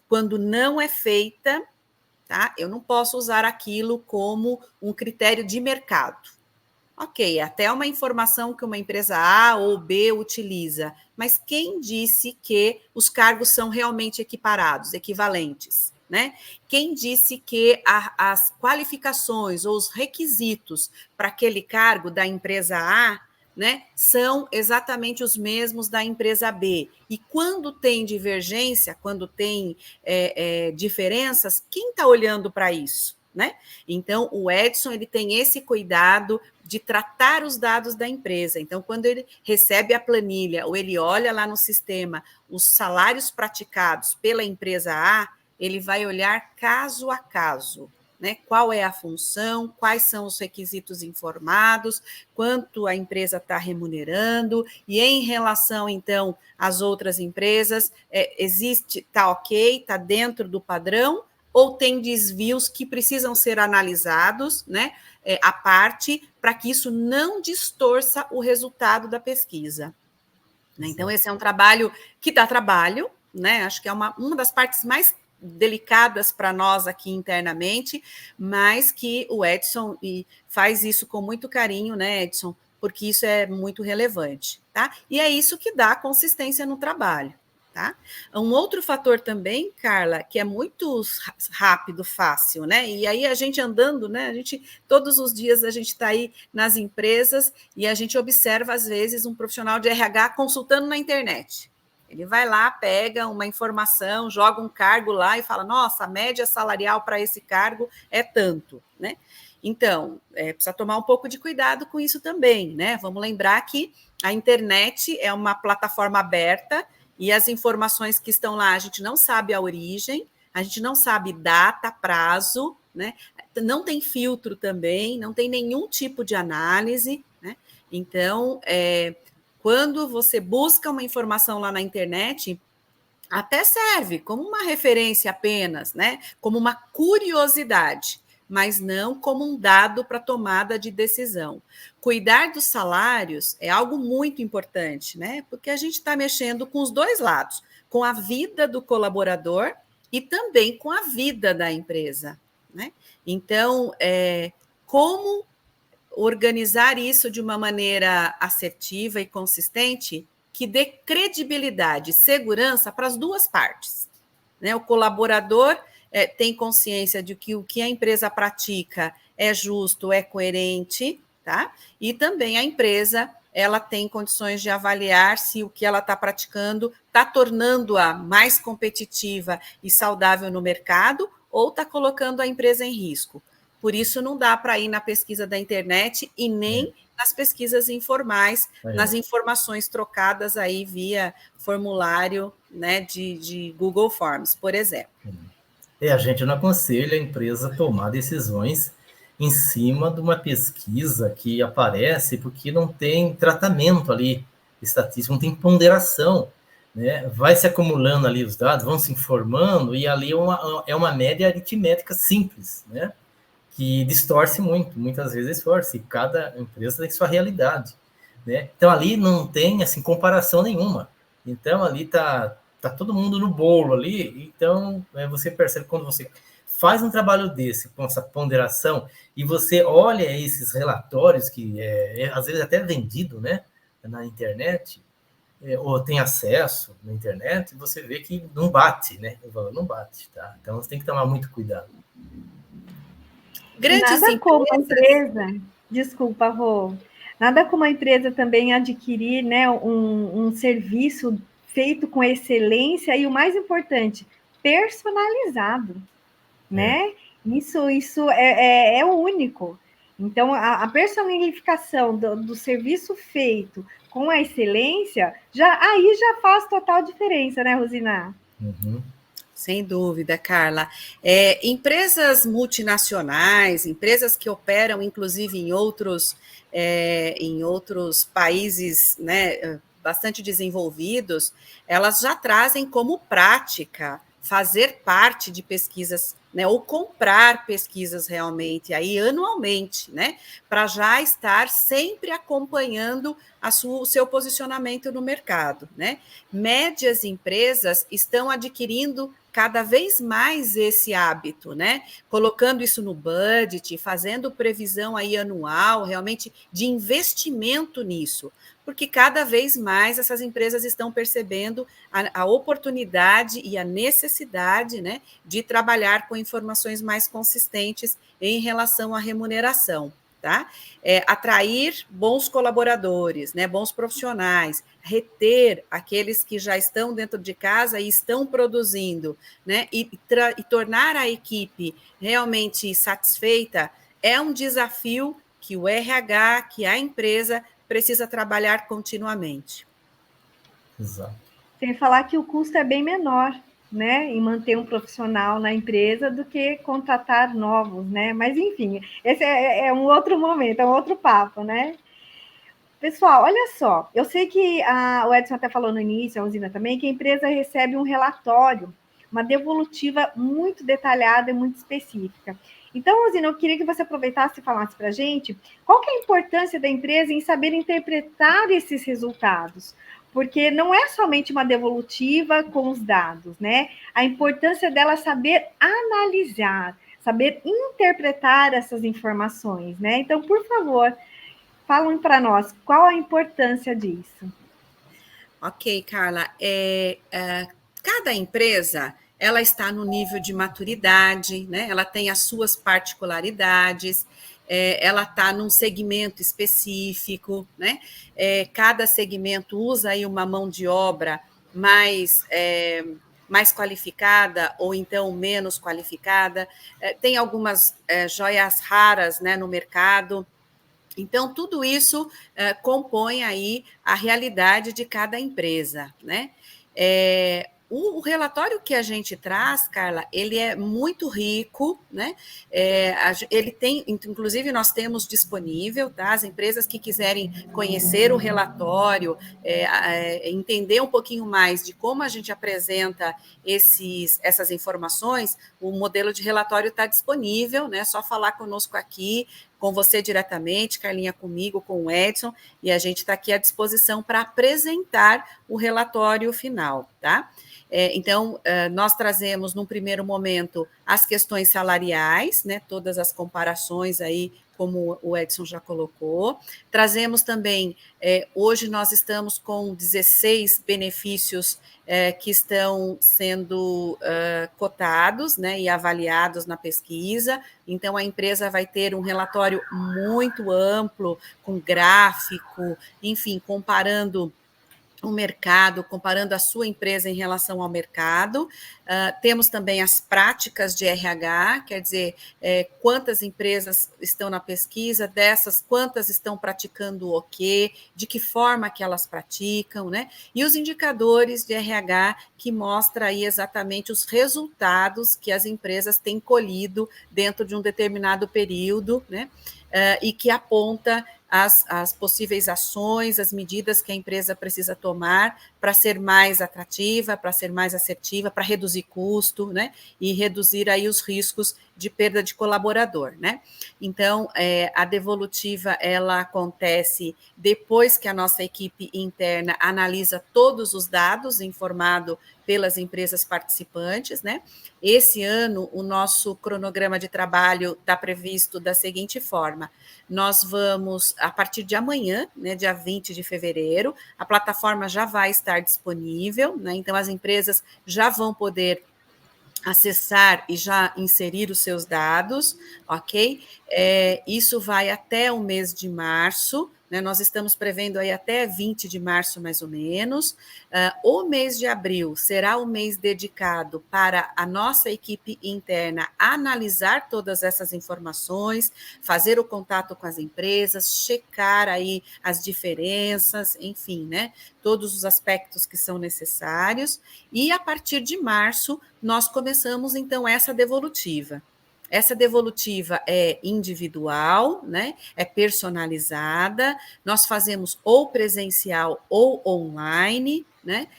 quando não é feita, tá? Eu não posso usar aquilo como um critério de mercado. Ok, até uma informação que uma empresa A ou B utiliza, mas quem disse que os cargos são realmente equiparados, equivalentes? Né? Quem disse que as qualificações ou os requisitos para aquele cargo da empresa A, né, são exatamente os mesmos da empresa B? E quando tem divergência, quando tem diferenças, quem está olhando para isso? Né? Então, o Edson, ele tem esse cuidado de tratar os dados da empresa. Então, quando ele recebe a planilha ou ele olha lá no sistema os salários praticados pela empresa A, ele vai olhar caso a caso, né? Qual é a função, quais são os requisitos informados, quanto a empresa está remunerando, e em relação, então, às outras empresas, está ok, está dentro do padrão, ou tem desvios que precisam ser analisados, né, à parte, para que isso não distorça o resultado da pesquisa. Né? Então, esse é um trabalho que dá trabalho, né? Acho que é uma das partes mais delicadas para nós aqui internamente, mas que o Edson faz isso com muito carinho, né, Edson? Porque isso é muito relevante, tá? E é isso que dá consistência no trabalho. Tá? Um outro fator também, Carla, que é muito rápido, fácil, né? E aí a gente andando, né? Todos os dias a gente está aí nas empresas e a gente observa, às vezes, um profissional de RH consultando na internet. Ele vai lá, pega uma informação, joga um cargo lá e fala: nossa, a média salarial para esse cargo é tanto, né? Então, precisa tomar um pouco de cuidado com isso também, né? Vamos lembrar que a internet é uma plataforma aberta e as informações que estão lá, a gente não sabe a origem, a gente não sabe data, prazo, né? não tem filtro também, não tem nenhum tipo de análise, né? Então, quando você busca uma informação lá na internet, até serve como uma referência apenas, né? Como uma curiosidade, mas não como um dado para tomada de decisão. Cuidar dos salários é algo muito importante, né? Porque a gente está mexendo com os dois lados, com a vida do colaborador e também com a vida da empresa, né? Então, como organizar isso de uma maneira assertiva e consistente que dê credibilidade e segurança para as duas partes, né? O colaborador tem consciência de que o que a empresa pratica é justo, é coerente, tá? E também a empresa, ela tem condições de avaliar se o que ela está praticando está tornando-a mais competitiva e saudável no mercado ou está colocando a empresa em risco. Por isso, não dá para ir na pesquisa da internet e nem nas pesquisas informais, nas informações trocadas aí via formulário, né, de Google Forms, por exemplo. A gente não aconselha a empresa a tomar decisões em cima de uma pesquisa que aparece porque não tem tratamento ali estatístico, não tem ponderação, né? Vai se acumulando ali os dados, vão se informando, e ali é uma média aritmética simples, né? Que distorce muito, muitas vezes distorce, cada empresa tem sua realidade, né? Então, ali não tem, assim, comparação nenhuma. Então, ali tá todo mundo no bolo ali, então, você percebe quando você faz um trabalho desse, com essa ponderação, e você olha esses relatórios, que às vezes até vendido, né, na internet, ou tem acesso na internet, você vê que não bate, né? O valor não bate, tá? Então, você tem que tomar muito cuidado. Grandes nada como a empresa, desculpa, Rô, nada como a empresa também adquirir, né, um serviço feito com excelência e, o mais importante, personalizado, né? Isso é único. Então, a personificação do serviço feito com a excelência, aí já faz total diferença, né, Rosina? Uhum. Sem dúvida, Carla. Empresas multinacionais, empresas que operam, inclusive, em outros países, né, bastante desenvolvidos, elas já trazem como prática fazer parte de pesquisas, né, ou comprar pesquisas realmente, aí anualmente, né, para já estar sempre acompanhando o seu posicionamento no mercado, né? Médias empresas estão adquirindo cada vez mais esse hábito, né? Colocando isso no budget, fazendo previsão aí anual, realmente de investimento nisso, porque cada vez mais essas empresas estão percebendo a oportunidade e a necessidade, né, de trabalhar com informações mais consistentes em relação à remuneração. Tá? Atrair bons colaboradores, né, bons profissionais, reter aqueles que já estão dentro de casa e estão produzindo, né, e tornar a equipe realmente satisfeita é um desafio que o RH, que a empresa precisa trabalhar continuamente. Exato. Sem falar que o custo é bem menor, né, em manter um profissional na empresa do que contratar novos, né? Mas, enfim, esse é um outro momento, é um outro papo, né? Pessoal, olha só, eu sei que o Edson até falou no início, a Rosina também, que a empresa recebe um relatório, uma devolutiva muito detalhada e muito específica. Então, Rosina, eu queria que você aproveitasse e falasse para a gente qual que é a importância da empresa em saber interpretar esses resultados, porque não é somente uma devolutiva com os dados, né? A importância dela saber analisar, saber interpretar essas informações, né? Então, por favor, falem para nós qual a importância disso. Ok, Carla. Cada empresa ela está no nível de maturidade, né? Ela tem as suas particularidades, ela está num segmento específico, né? Cada segmento usa aí uma mão de obra mais qualificada ou então menos qualificada. Tem algumas joias raras, né, no mercado. Então, tudo isso compõe aí a realidade de cada empresa, né? O relatório que a gente traz, Carla, ele é muito rico, né? Ele tem, inclusive, nós temos disponível, tá? As empresas que quiserem conhecer o relatório, entender um pouquinho mais de como a gente apresenta essas informações, o modelo de relatório está disponível, né? É só falar conosco aqui, com você diretamente, Carlinha, comigo, com o Edson, e a gente está aqui à disposição para apresentar o relatório final, tá? Então, nós trazemos, num primeiro momento, as questões salariais, né, todas as comparações aí, como o Edson já colocou. Trazemos também, hoje nós estamos com 16 benefícios que estão sendo cotados, né, e avaliados na pesquisa. Então, a empresa vai ter um relatório muito amplo, com gráfico, enfim, comparando o mercado, comparando a sua empresa em relação ao mercado. Temos também as práticas de RH, quer dizer, quantas empresas estão na pesquisa, dessas, quantas estão praticando o quê, de que forma que elas praticam, né? E os indicadores de RH, que mostra aí exatamente os resultados que as empresas têm colhido dentro de um determinado período, né? E que aponta as possíveis ações, as medidas que a empresa precisa tomar para ser mais atrativa, para ser mais assertiva, para reduzir custo, né? E reduzir aí os riscos de perda de colaborador, né? Então, a devolutiva, ela acontece depois que a nossa equipe interna analisa todos os dados informado pelas empresas participantes, né? Esse ano, o nosso cronograma de trabalho está previsto da seguinte forma: nós vamos, a partir de amanhã, né, dia 20 de fevereiro, a plataforma já vai estar disponível, né? Então as empresas já vão poder acessar e já inserir os seus dados, ok? Isso vai até o mês de março, né? Nós estamos prevendo aí até 20 de março, mais ou menos. O mês de abril será o mês dedicado para a nossa equipe interna analisar todas essas informações, fazer o contato com as empresas, checar aí as diferenças, enfim, né? Todos os aspectos que são necessários, e a partir de março nós começamos, então, essa devolutiva. Essa devolutiva é individual, né? É personalizada, nós fazemos ou presencial ou online, né?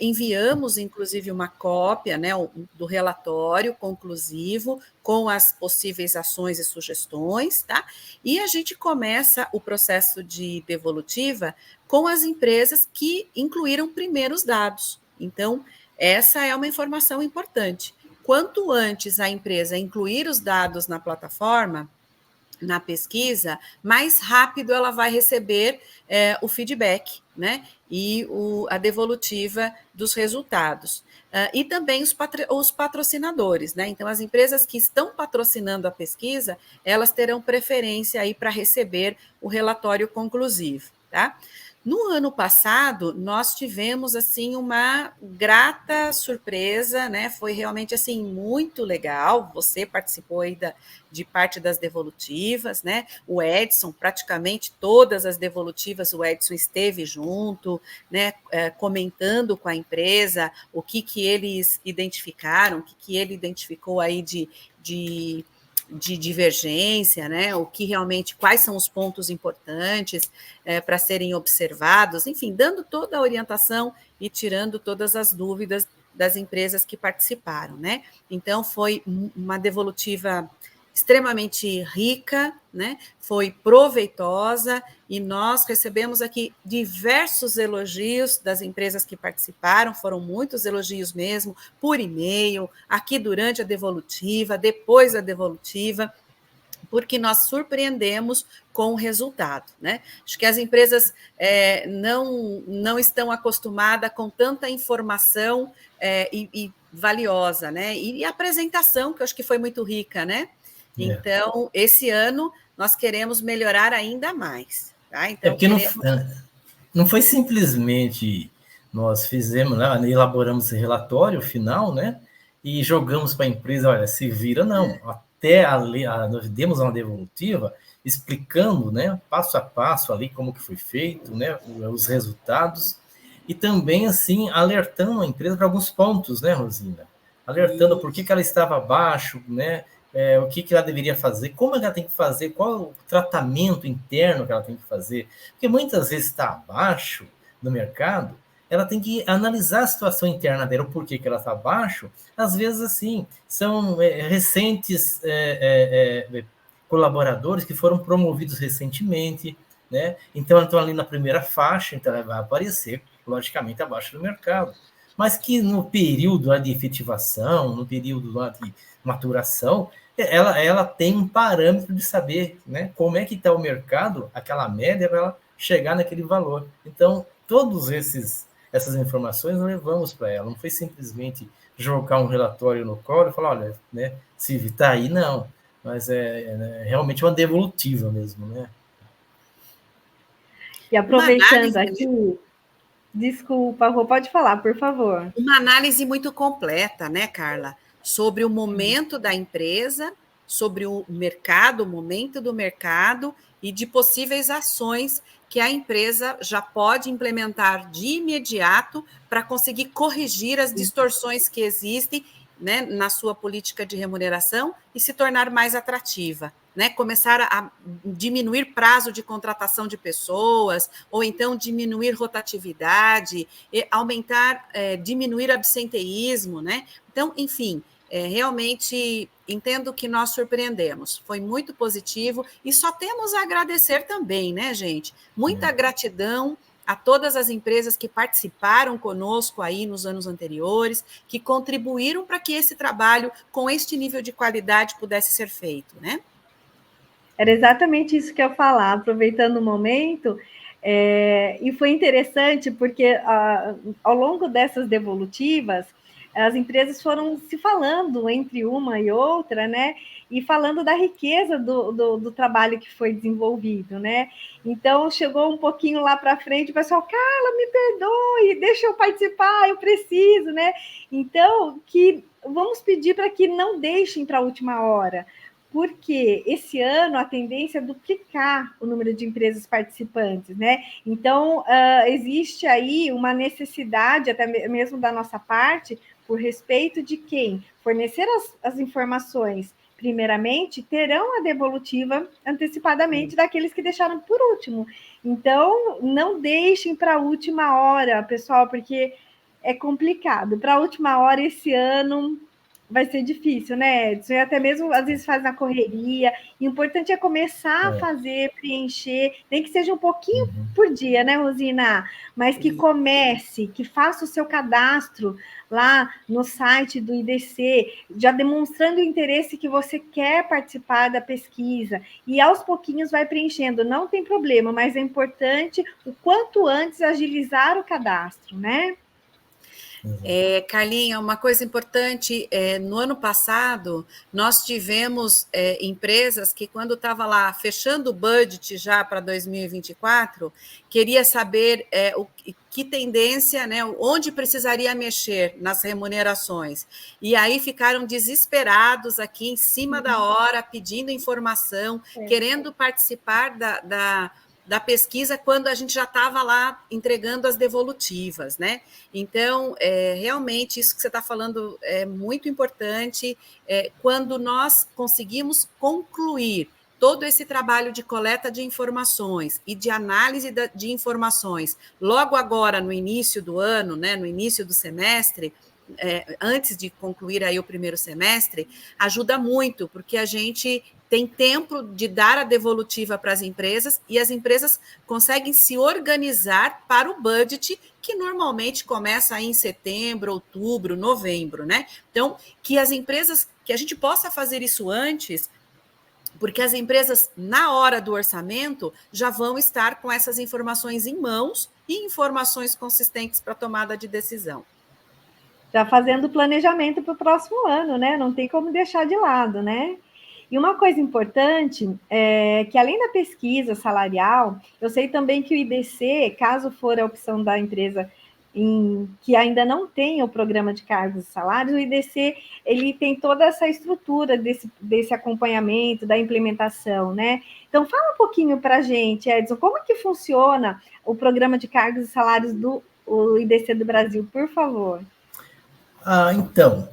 Enviamos, inclusive, uma cópia, né, do relatório conclusivo com as possíveis ações e sugestões, tá? E a gente começa o processo de devolutiva com as empresas que incluíram primeiro os dados. Então, essa é uma informação importante. Quanto antes a empresa incluir os dados na plataforma, na pesquisa, mais rápido ela vai receber o feedback, né? E a devolutiva dos resultados. E também os patrocinadores, né? Então, as empresas que estão patrocinando a pesquisa, elas terão preferência aí para receber o relatório conclusivo, tá? No ano passado, nós tivemos, assim, uma grata surpresa, né? Foi realmente, assim, muito legal. Você participou aí de parte das devolutivas, né? O Edson, praticamente todas as devolutivas, o Edson esteve junto, né? Comentando com a empresa o que eles identificaram, o que ele identificou aí de divergência, né? O que realmente, quais são os pontos importantes para serem observados, enfim, dando toda a orientação e tirando todas as dúvidas das empresas que participaram, né? Então, foi uma devolutiva extremamente rica, né? Foi proveitosa, e nós recebemos aqui diversos elogios das empresas que participaram, foram muitos elogios mesmo, por e-mail, aqui durante a devolutiva, depois da devolutiva, porque nós surpreendemos com o resultado, né? Acho que as empresas não estão acostumadas com tanta informação e valiosa, né? E a apresentação, que eu acho que foi muito rica, né? Então, esse ano, nós queremos melhorar ainda mais. Tá? Então, porque não foi simplesmente nós fizemos, né, elaboramos esse relatório final, né? E jogamos para a empresa, olha, se vira, não. Até nós demos uma devolutiva explicando, né, passo a passo ali como que foi feito, né, os resultados. e também, assim, alertando a empresa para alguns pontos, né, Rosina? Alertando por que ela estava abaixo, né? O que ela deveria fazer, como ela tem que fazer, qual é o tratamento interno que ela tem que fazer, porque muitas vezes está abaixo no mercado, ela tem que analisar a situação interna dela, o porquê que ela está abaixo, às vezes, assim, são recentes colaboradores que foram promovidos recentemente, né? Então, estão ali na primeira faixa, então ela vai aparecer, logicamente, abaixo do mercado. Mas que no período de efetivação, no período de maturação, ela tem um parâmetro de saber, né, como é que está o mercado, aquela média, para ela chegar naquele valor. Então, todas essas informações nós levamos para ela. Não foi simplesmente jogar um relatório no colo e falar, olha, né, se está aí, não. Mas realmente uma devolutiva mesmo, né? E aproveitando aqui, desculpa, Rô, pode falar, por favor. Uma análise muito completa, né, Carla? Sobre o momento da empresa, sobre o mercado, o momento do mercado e de possíveis ações que a empresa já pode implementar de imediato para conseguir corrigir as distorções que existem, né, na sua política de remuneração e se tornar mais atrativa. Né, começar a diminuir prazo de contratação de pessoas, ou então diminuir rotatividade, aumentar, diminuir absenteísmo, né? Então, enfim, realmente entendo que nós surpreendemos. Foi muito positivo e só temos a agradecer também, né, gente? Muita gratidão a todas as empresas que participaram conosco aí nos anos anteriores, que contribuíram para que esse trabalho com este nível de qualidade pudesse ser feito, né? Era exatamente isso que eu ia falar, aproveitando o momento, e foi interessante porque ao longo dessas devolutivas, as empresas foram se falando entre uma e outra, né? E falando da riqueza do trabalho que foi desenvolvido, né? Então, chegou um pouquinho lá para frente, o pessoal, Carla, me perdoe, deixa eu participar, eu preciso, né? Então, vamos pedir para que não deixem para a última hora, porque esse ano a tendência é duplicar o número de empresas participantes, né? Então, existe aí uma necessidade, até mesmo da nossa parte, por respeito de quem fornecer as informações primeiramente, terão a devolutiva antecipadamente daqueles que deixaram por último. Então, não deixem para a última hora, pessoal, porque é complicado. Para a última hora, esse ano, vai ser difícil, né, Edson? E até mesmo, às vezes, faz na correria. E o importante é começar a fazer, preencher, nem que seja um pouquinho por dia, né, Rosina? Mas que comece, que faça o seu cadastro lá no site do IDC, já demonstrando o interesse que você quer participar da pesquisa. E aos pouquinhos vai preenchendo, não tem problema, mas é importante o quanto antes agilizar o cadastro, né? Carlinha, uma coisa importante, no ano passado, nós tivemos empresas que, quando estava lá fechando o budget já para 2024, queria saber que tendência, né, onde precisaria mexer nas remunerações. E aí ficaram desesperados aqui em cima da hora, pedindo informação, querendo participar da pesquisa quando a gente já estava lá entregando as devolutivas, né? Então, realmente, isso que você está falando é muito importante. Quando nós conseguimos concluir todo esse trabalho de coleta de informações e de análise de informações, logo agora, no início do ano, né, no início do semestre, antes de concluir aí o primeiro semestre, ajuda muito, porque a gente tem tempo de dar a devolutiva para as empresas e as empresas conseguem se organizar para o budget, que normalmente começa aí em setembro, outubro, novembro, né? Então, que as empresas, que a gente possa fazer isso antes, porque as empresas, na hora do orçamento, já vão estar com essas informações em mãos e informações consistentes para tomada de decisão. Já fazendo o planejamento para o próximo ano, né? Não tem como deixar de lado, né? E uma coisa importante é que, além da pesquisa salarial, eu sei também que o IDC, caso for a opção da empresa que ainda não tem o programa de cargos e salários, o IDC ele tem toda essa estrutura desse acompanhamento, da implementação, né? Então, fala um pouquinho para a gente, Edson, como que funciona o programa de cargos e salários do o IDC do Brasil, por favor. Então,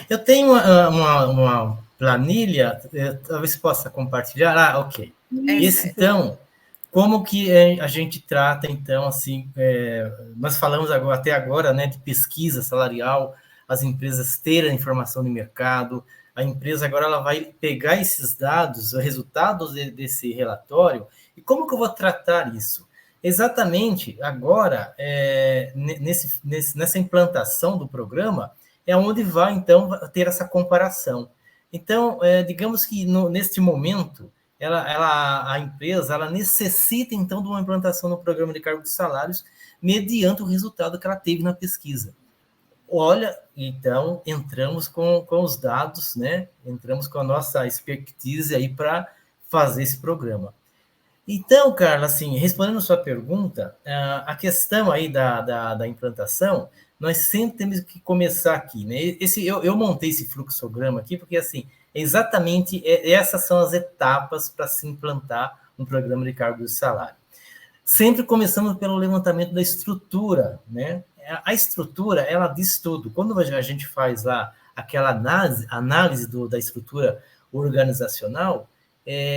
eu tenho uma planilha, talvez possa compartilhar. Ok. Então, como que a gente trata, então, assim, nós falamos até agora, né, de pesquisa salarial, as empresas terem informação de mercado, a empresa agora ela vai pegar esses dados, os resultados desse relatório, e como que eu vou tratar isso? Exatamente agora, nessa implantação do programa, é onde vai, então, ter essa comparação. Então, digamos que neste momento, a empresa ela necessita, então, de uma implantação no programa de cargos e salários mediante o resultado que ela teve na pesquisa. Olha, então, entramos com os dados, né? Entramos com a nossa expertise aí para fazer esse programa. Então, Carla, assim, respondendo a sua pergunta, a questão aí da implantação, nós sempre temos que começar aqui, né? Eu montei esse fluxograma aqui porque, assim, exatamente essas são as etapas para se implantar um programa de cargos e salário. Sempre começamos pelo levantamento da estrutura, né? A estrutura, ela diz tudo. Quando a gente faz lá aquela análise da estrutura organizacional,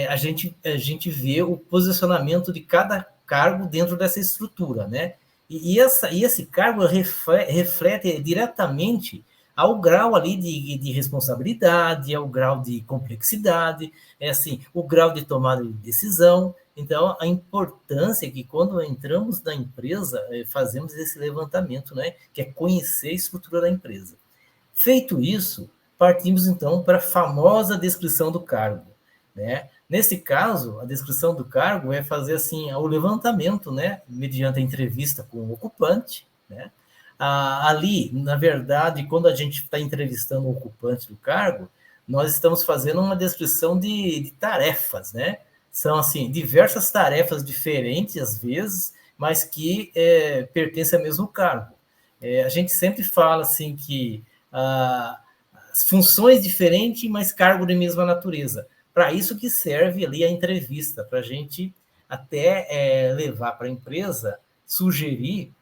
a gente vê o posicionamento de cada cargo dentro dessa estrutura, né? E esse cargo reflete diretamente ao grau ali de responsabilidade, ao grau de complexidade, assim, o grau de tomada de decisão. Então, a importância é que quando entramos na empresa, fazemos esse levantamento, né? Que é conhecer a estrutura da empresa. Feito isso, partimos então para a famosa descrição do cargo, né? Nesse caso, a descrição do cargo é fazer assim o levantamento, né? Mediante a entrevista com o ocupante, né? Ali, na verdade, quando a gente está entrevistando o ocupante do cargo, nós estamos fazendo uma descrição de tarefas, né? São, assim, diversas tarefas diferentes, às vezes, mas que pertencem ao mesmo cargo. A gente sempre fala, assim, que as funções diferentes, mas cargo de mesma natureza. Para isso que serve ali a entrevista, para a gente até levar para a empresa, sugerir,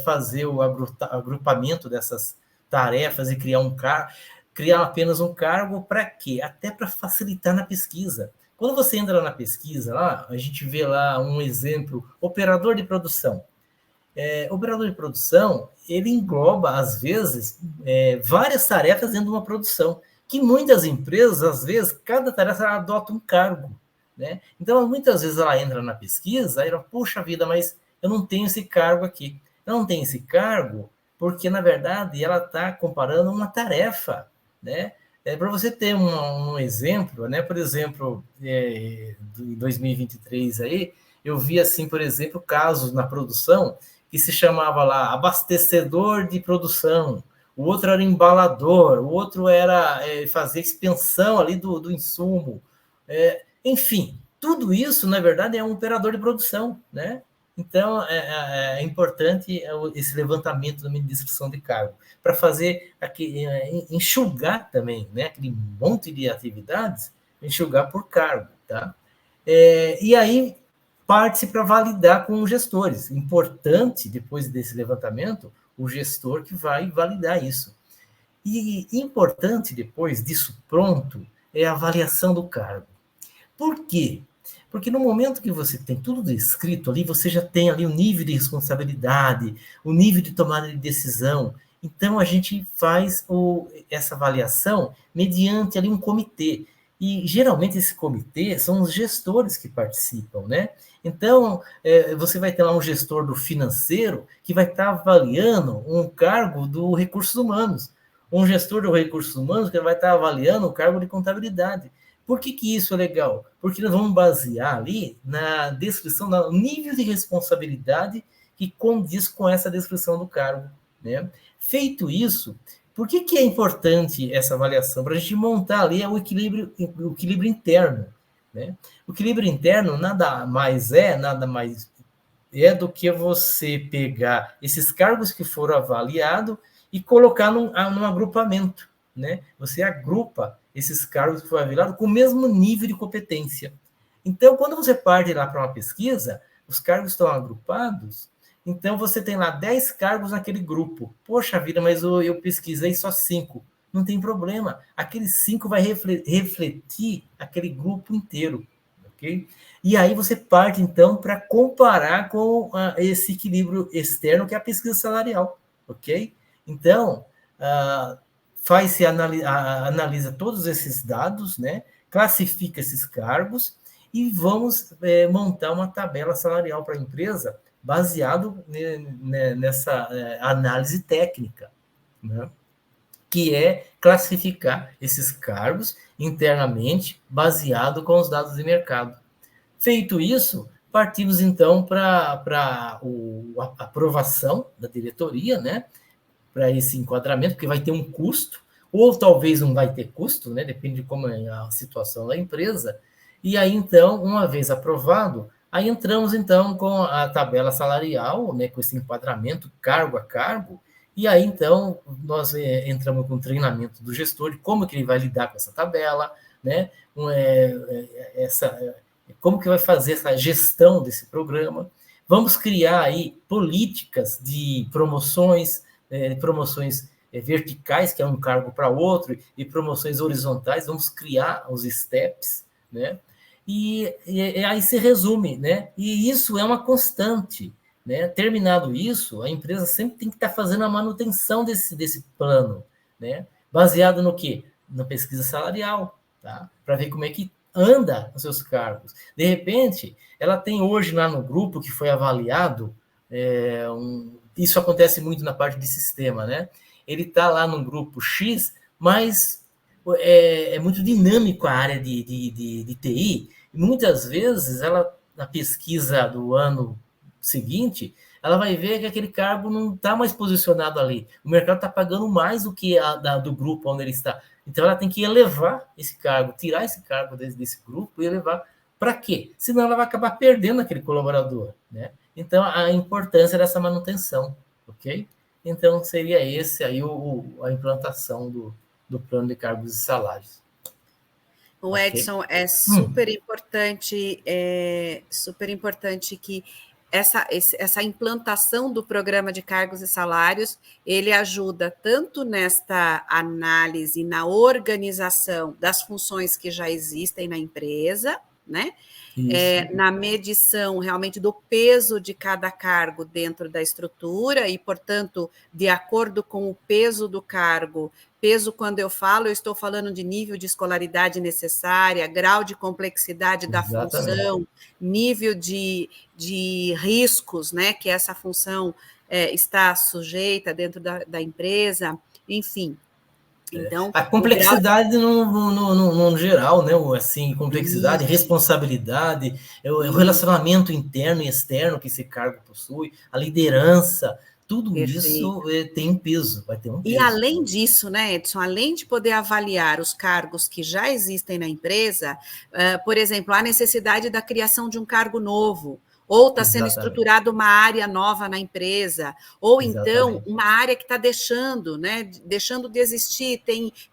fazer o agrupamento dessas tarefas e criar apenas um cargo para quê? Até para facilitar na pesquisa. Quando você entra na pesquisa, lá, a gente vê lá um exemplo, operador de produção. Operador de produção, ele engloba, às vezes, várias tarefas dentro de uma produção, que muitas empresas, às vezes, cada tarefa ela adota um cargo, né? Então, muitas vezes ela entra na pesquisa e ela, puxa vida, mas eu não tenho esse cargo aqui. Eu não tenho esse cargo porque, na verdade, ela está comparando uma tarefa, né? Para você ter um exemplo, né? Por exemplo, em 2023 aí, eu vi, assim, por exemplo, casos na produção que se chamava lá abastecedor de produção, o outro era embalador, o outro era fazer expensão ali do insumo. Enfim, tudo isso, na verdade, é um operador de produção, né? Então, é importante esse levantamento também de descrição de cargo, para fazer enxugar também, né? Aquele monte de atividades, enxugar por cargo, tá? E aí, parte-se para validar com os gestores. Importante, depois desse levantamento, o gestor que vai validar isso. E importante, depois disso pronto, é a avaliação do cargo. Por quê? Porque no momento que você tem tudo descrito ali, você já tem ali o nível de responsabilidade, o nível de tomada de decisão. Então, a gente faz essa avaliação mediante ali um comitê. E, geralmente, esse comitê são os gestores que participam, né? Então, você vai ter lá um gestor do financeiro que vai estar avaliando um cargo do recursos humanos. Um gestor do recursos humanos que vai estar avaliando o cargo de contabilidade. Por que isso é legal? Porque nós vamos basear ali na descrição, no nível de responsabilidade que condiz com essa descrição do cargo, né? Feito isso, por que é importante essa avaliação? Para a gente montar ali o equilíbrio interno, né? O equilíbrio interno nada mais é do que você pegar esses cargos que foram avaliados e colocar num agrupamento, né? Você agrupa esses cargos que foram avaliados com o mesmo nível de competência. Então, quando você parte lá para uma pesquisa, os cargos estão agrupados Então, você tem lá 10 cargos naquele grupo. Poxa vida, mas eu pesquisei só 5. Não tem problema. Aqueles 5 vai refletir aquele grupo inteiro. Okay? E aí você parte, então, para comparar com esse equilíbrio externo, que é a pesquisa salarial. Ok? Então, analisa todos esses dados, né? Classifica esses cargos e vamos montar uma tabela salarial para a empresa baseado nessa análise técnica, né? Que é classificar esses cargos internamente baseado com os dados de mercado. Feito isso, partimos então para a aprovação da diretoria, né? Para esse enquadramento, porque vai ter um custo, ou talvez não vai ter custo, né? Depende de como é a situação da empresa. E aí, então, uma vez aprovado, aí entramos, então, com a tabela salarial, né? Com esse enquadramento cargo a cargo, e aí, então, nós entramos com o treinamento do gestor de como que ele vai lidar com essa tabela, né? Como que vai fazer essa gestão desse programa. Vamos criar aí políticas de promoções verticais, que é um cargo para outro, e promoções horizontais, vamos criar os steps, né? E aí se resume, né? E isso é uma constante, né? Terminado isso, a empresa sempre tem que estar fazendo a manutenção desse plano, né? Baseado no quê? Na pesquisa salarial, tá? Para ver como é que anda os seus cargos. De repente, ela tem hoje lá no grupo que foi avaliado isso acontece muito na parte de sistema, né? Ele está lá no grupo X, mas é muito dinâmico a área de TI, e muitas vezes ela, na pesquisa do ano seguinte, ela vai ver que aquele cargo não está mais posicionado ali. O mercado está pagando mais do que do grupo onde ele está. Então ela tem que elevar esse cargo, tirar esse cargo desse grupo e elevar. Para quê? Senão ela vai acabar perdendo aquele colaborador, né? Então, a importância dessa manutenção, ok? Então, seria esse aí a implantação do plano de cargos e salários. O Edson, é super importante que essa implantação do programa de cargos e salários, ele ajuda tanto nesta análise, na organização das funções que já existem na empresa, né? Na medição realmente do peso de cada cargo dentro da estrutura e, portanto, de acordo com o peso do cargo, peso, quando eu estou falando de nível de escolaridade necessária, grau de complexidade da função, nível de riscos, né, que essa função está sujeita dentro da empresa, enfim. Então, a complexidade no geral, né? Assim, complexidade, responsabilidade, o relacionamento interno e externo que esse cargo possui, a liderança, tudo isso tem peso, vai ter um peso. E além disso, né, Edson, além de poder avaliar os cargos que já existem na empresa, por exemplo, a necessidade da criação de um cargo novo, ou está sendo estruturada uma área nova na empresa, ou então uma área que está deixando de existir,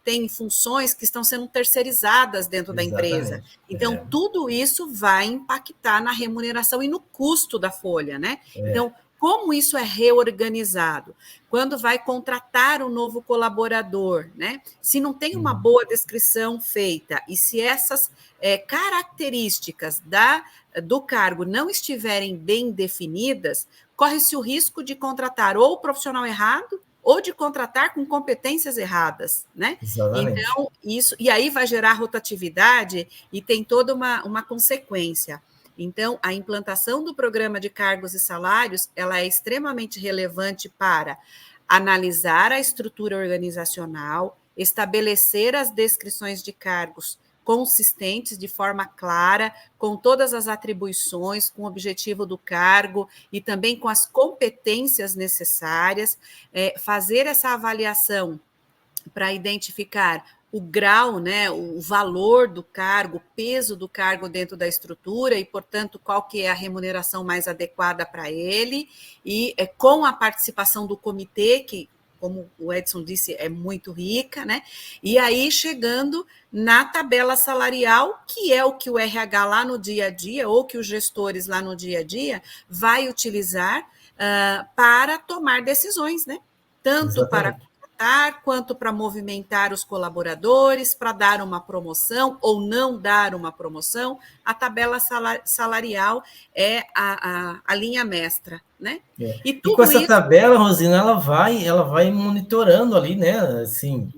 tem funções que estão sendo terceirizadas dentro da empresa. Então, tudo isso vai impactar na remuneração e no custo da folha, né? Então, como isso é reorganizado? Quando vai contratar um novo colaborador, né? Se não tem uma boa descrição feita e se essas características do cargo não estiverem bem definidas, corre-se o risco de contratar ou o profissional errado ou de contratar com competências erradas, né? Exatamente. Então, e aí vai gerar rotatividade e tem toda uma consequência. Então, a implantação do programa de cargos e salários, ela é extremamente relevante para analisar a estrutura organizacional, estabelecer as descrições de cargos consistentes, de forma clara, com todas as atribuições, com o objetivo do cargo e também com as competências necessárias, fazer essa avaliação para identificar o grau, né, o valor do cargo, o peso do cargo dentro da estrutura e, portanto, qual que é a remuneração mais adequada para ele, e com a participação do comitê, que, como o Edson disse, é muito rica, né? E aí chegando na tabela salarial, que é o que o RH lá no dia a dia, ou que os gestores lá no dia a dia vai utilizar para tomar decisões, né? Tanto Exatamente. para contratar, quanto para movimentar os colaboradores, para dar uma promoção ou não dar uma promoção. A tabela salarial é a linha mestra, né? E com essa isso, tabela, Rosina, ela vai monitorando ali, né? Assim,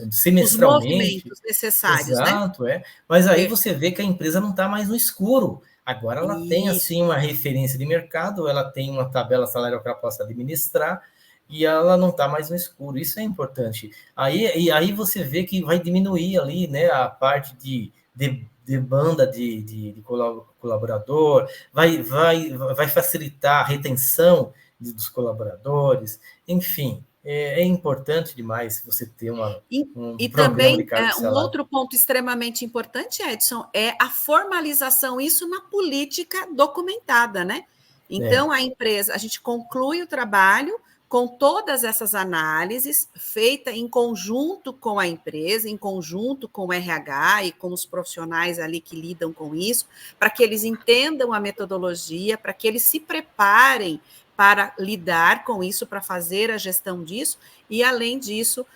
os semestralmente. movimentos necessários, né? Exato, Mas aí você vê que a empresa não está mais no escuro. Agora ela tem, Isso. assim, uma referência de mercado, ela tem uma tabela salarial que ela possa administrar e ela não está mais no escuro. Isso é importante. Aí você vê que vai diminuir ali, né, a parte de demanda de colaborador, vai facilitar a retenção dos colaboradores, enfim, é importante demais você ter um programa de também, cargo e um salário. outro ponto extremamente importante, Edson, é a formalização, isso na política documentada, né? Então, a empresa, a gente conclui o trabalho com todas essas análises, feita em conjunto com a empresa, em conjunto com o RH e com os profissionais ali que lidam com isso, para que eles entendam a metodologia, para que eles se preparem para lidar com isso, para fazer a gestão disso, e além disso,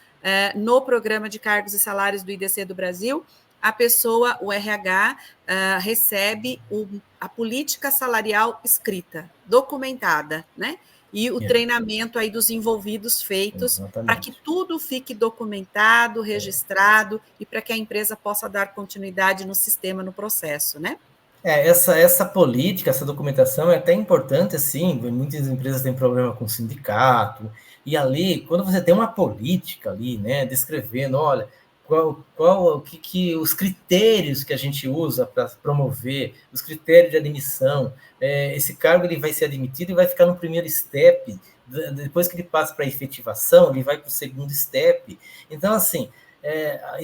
no programa de cargos e salários do IDC do Brasil, a pessoa, o RH, recebe a política salarial escrita, documentada, né? E o treinamento aí dos envolvidos feitos para que tudo fique documentado, registrado e para que a empresa possa dar continuidade no sistema, no processo, né? Essa política, essa documentação é até importante, assim, muitas empresas têm problema com o sindicato, e ali, quando você tem uma política ali, né, descrevendo, olha, os critérios que a gente usa para promover, os critérios de admissão, esse cargo ele vai ser admitido e vai ficar no primeiro step, depois que ele passa para a efetivação, ele vai para o segundo step. Então, assim,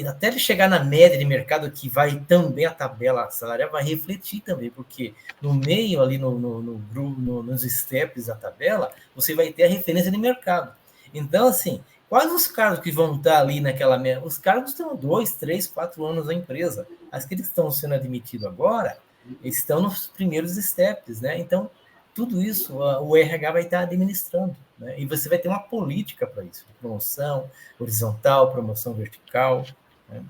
até ele chegar na média de mercado, que vai também a tabela salarial, vai refletir também, porque no meio ali, nos steps da tabela, você vai ter a referência de mercado. Então, assim, quais os cargos que vão estar ali naquela média? Os cargos estão 2, 3, 4 anos na empresa. As que estão sendo admitidos agora, estão nos primeiros steps, né? Então, tudo isso o RH vai estar administrando, né? E você vai ter uma política para isso, promoção horizontal, promoção vertical, né?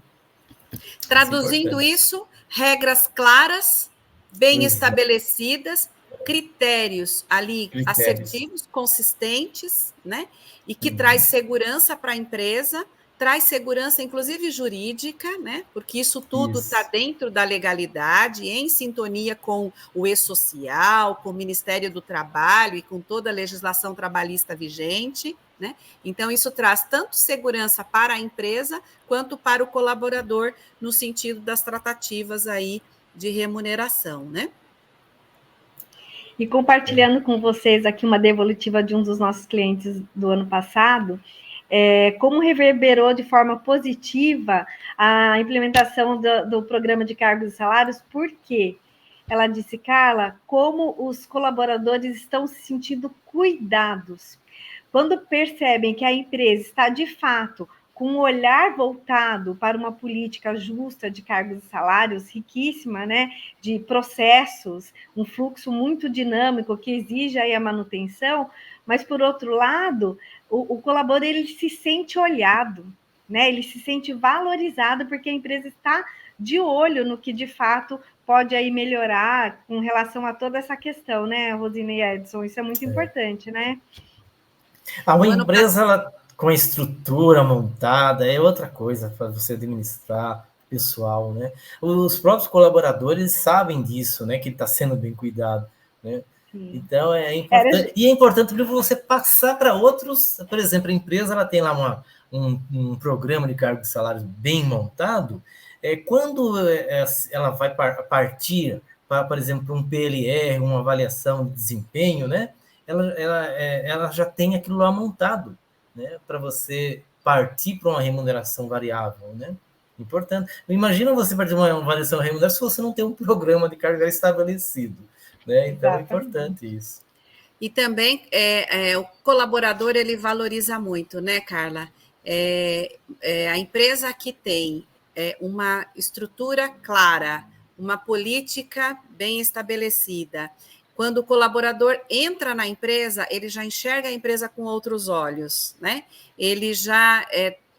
Traduzindo isso, regras claras, bem estabelecidas, critérios ali assertivos, consistentes, né? E que traz segurança para a empresa, traz segurança, inclusive jurídica, né? Porque isso tudo está dentro da legalidade, em sintonia com o E-Social, com o Ministério do Trabalho e com toda a legislação trabalhista vigente, né? Então, isso traz tanto segurança para a empresa quanto para o colaborador, no sentido das tratativas aí de remuneração, né? E compartilhando com vocês aqui uma devolutiva de um dos nossos clientes do ano passado, como reverberou de forma positiva a implementação do programa de cargos e salários, por quê? Ela disse, Carla, como os colaboradores estão se sentindo cuidados. Quando percebem que a empresa está, de fato, com um olhar voltado para uma política justa de cargos e salários, riquíssima, né, de processos, um fluxo muito dinâmico que exige aí a manutenção, mas, por outro lado, o colaborador ele se sente olhado, né, ele se sente valorizado porque a empresa está de olho no que, de fato, pode aí melhorar com relação a toda essa questão, né, Rosina e Edson? Isso é muito importante, né? Uma empresa ela, com a estrutura montada é outra coisa para você administrar pessoal, né? Os próprios colaboradores sabem disso, né? Que está sendo bem cuidado, né? Sim. Então é importante. E é importante para você passar para outros. Por exemplo, a empresa ela tem lá um programa de cargos e salários bem montado. Quando ela vai partir para, por exemplo, um PLR, uma avaliação de desempenho, né? Ela já tem aquilo lá montado, né, para você partir para uma remuneração variável, né? Importante. Imagina você partir para uma variação remunerável se você não tem um programa de carga estabelecido, né? Então é importante isso. E também o colaborador ele valoriza muito, né, Carla? A empresa que tem uma estrutura clara, uma política bem estabelecida, quando o colaborador entra na empresa, ele já enxerga a empresa com outros olhos, né? Ele já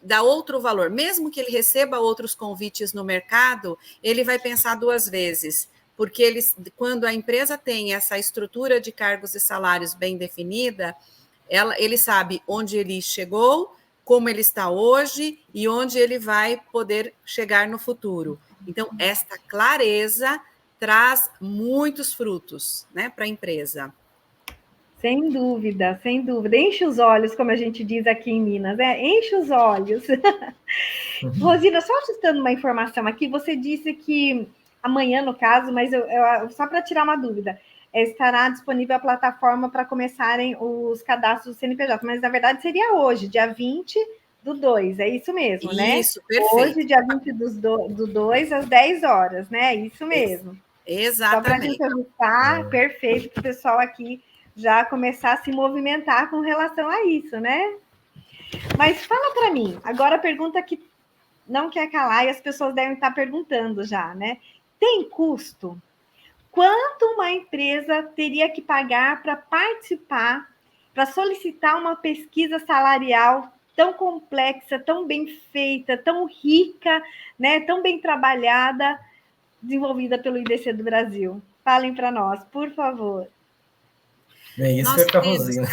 dá outro valor. Mesmo que ele receba outros convites no mercado, ele vai pensar duas vezes, porque quando a empresa tem essa estrutura de cargos e salários bem definida, ele sabe onde ele chegou, como ele está hoje e onde ele vai poder chegar no futuro. Então, esta clareza traz muitos frutos, né, para a empresa. Sem dúvida, sem dúvida. Enche os olhos, como a gente diz aqui em Minas, né? Enche os olhos. Rosina, só ajustando uma informação aqui, você disse que amanhã, no caso, mas só para tirar uma dúvida, estará disponível a plataforma para começarem os cadastros do CNPJ, mas na verdade seria hoje, dia 20/2, é isso mesmo, né? Isso, perfeito. Hoje, dia 20/2, às 10 horas, né? Isso mesmo. Exatamente. Só para a gente ajustar, perfeito, para o pessoal aqui já começar a se movimentar com relação a isso, né? Mas fala para mim, agora a pergunta que não quer calar e as pessoas devem estar perguntando já, né? Tem custo? Quanto uma empresa teria que pagar para participar, para solicitar uma pesquisa salarial tão complexa, tão bem feita, tão rica, né, tão bem trabalhada, desenvolvida pelo IDC do Brasil? Falem para nós, por favor. Bem, isso foi para a Rosina.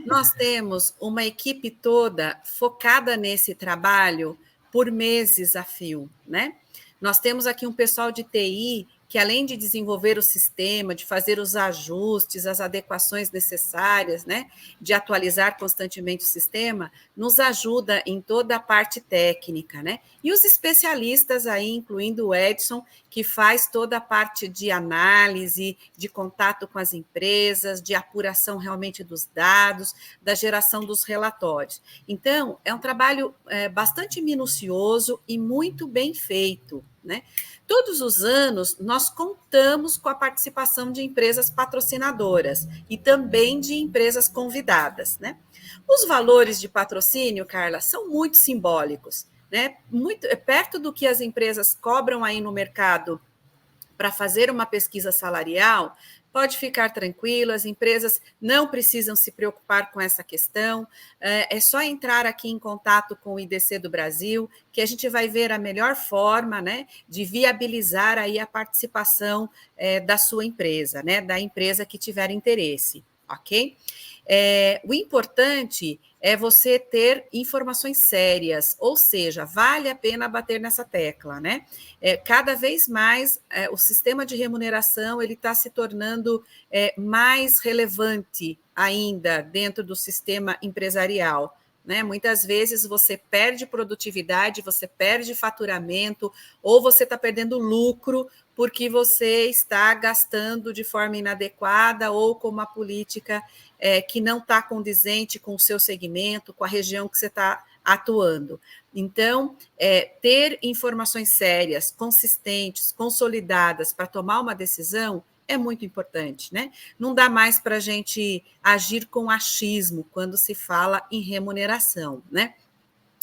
Nós temos uma equipe toda focada nesse trabalho por meses a fio, né? Nós temos aqui um pessoal de TI que, além de desenvolver o sistema, de fazer os ajustes, as adequações necessárias, né, de atualizar constantemente o sistema, nos ajuda em toda a parte técnica, né? E os especialistas aí, incluindo o Edson, que faz toda a parte de análise, de contato com as empresas, de apuração realmente dos dados, da geração dos relatórios. Então, é um trabalho bastante minucioso e muito bem feito, né? Todos os anos, nós contamos com a participação de empresas patrocinadoras e também de empresas convidadas, né? Os valores de patrocínio, Carla, são muito simbólicos, né? Muito perto do que as empresas cobram aí no mercado para fazer uma pesquisa salarial. Pode ficar tranquilo, as empresas não precisam se preocupar com essa questão, é só entrar aqui em contato com o IDC do Brasil, que a gente vai ver a melhor forma, né, de viabilizar aí a participação da sua empresa, né, da empresa que tiver interesse, ok? O importante é você ter informações sérias, ou seja, vale a pena bater nessa tecla, né? Cada vez mais o sistema de remuneração ele está se tornando mais relevante ainda dentro do sistema empresarial, né? Muitas vezes você perde produtividade, você perde faturamento, ou você está perdendo lucro porque você está gastando de forma inadequada ou com uma política que não está condizente com o seu segmento, com a região que você está atuando. Então, ter informações sérias, consistentes, consolidadas para tomar uma decisão é muito importante, né? Não dá mais para a gente agir com achismo quando se fala em remuneração, né?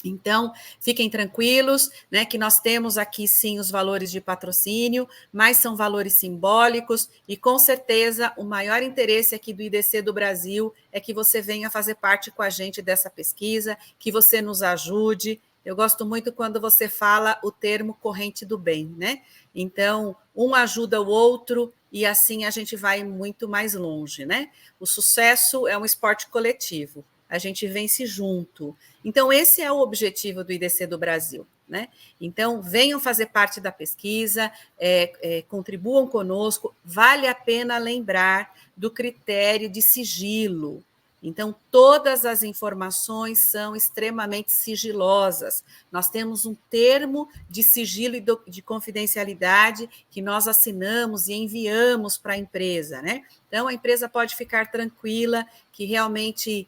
Então, fiquem tranquilos, né, que nós temos aqui sim os valores de patrocínio, mas são valores simbólicos e com certeza o maior interesse aqui do IDC do Brasil é que você venha fazer parte com a gente dessa pesquisa, que você nos ajude. Eu gosto muito quando você fala o termo corrente do bem, né? Então, um ajuda o outro e assim a gente vai muito mais longe, né? O sucesso é um esporte coletivo. A gente vence junto. Então, esse é o objetivo do IDC do Brasil, né? Então, venham fazer parte da pesquisa, contribuam conosco. Vale a pena lembrar do critério de sigilo. Então, todas as informações são extremamente sigilosas. Nós temos um termo de sigilo e de confidencialidade que nós assinamos e enviamos para a empresa, né? Então, a empresa pode ficar tranquila que realmente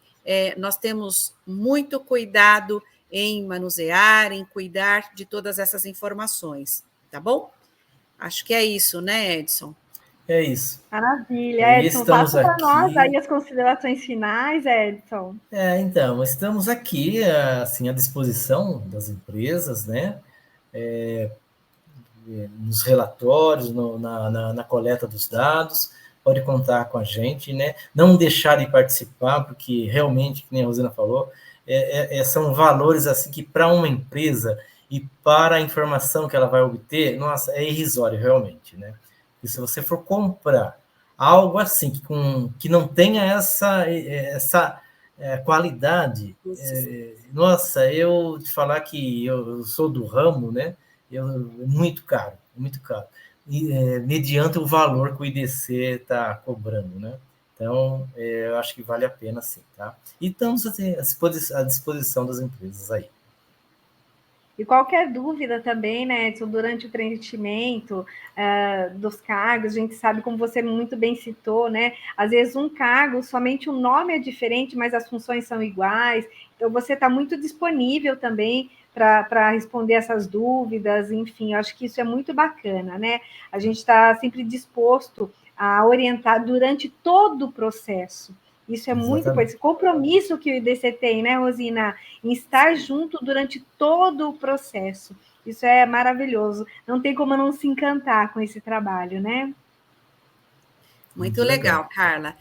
nós temos muito cuidado em manusear, em cuidar de todas essas informações, tá bom? Acho que é isso, né, Edson? É isso. Maravilha, Edson. Passa para nós aí as considerações finais, Edson. Então, estamos aqui, assim, à disposição das empresas, né? Nos relatórios, na coleta dos dados. pode contar com a gente, né? Não deixar de participar, porque realmente, como a Rosina falou, são valores assim que para uma empresa e para a informação que ela vai obter, nossa, é irrisório realmente, né? E se você for comprar algo assim, que não tenha essa qualidade, nossa, eu te falar que eu sou do ramo, né? Muito caro, muito caro. E, mediante o valor que o IDC está cobrando, né? Então, eu acho que vale a pena sim, tá? E estamos assim, à disposição das empresas aí. E qualquer dúvida também, né, Edson, durante o preenchimento dos cargos, a gente sabe, como você muito bem citou, né, às vezes um cargo, somente o nome é diferente, mas as funções são iguais, então você está muito disponível também para responder essas dúvidas, enfim, eu acho que isso é muito bacana, né, a gente está sempre disposto a orientar durante todo o processo. Isso é muito importante. Esse compromisso que o IDC tem, né, Rosina? Em estar junto durante todo o processo. Isso é maravilhoso. Não tem como não se encantar com esse trabalho, né? Muito legal, Carla.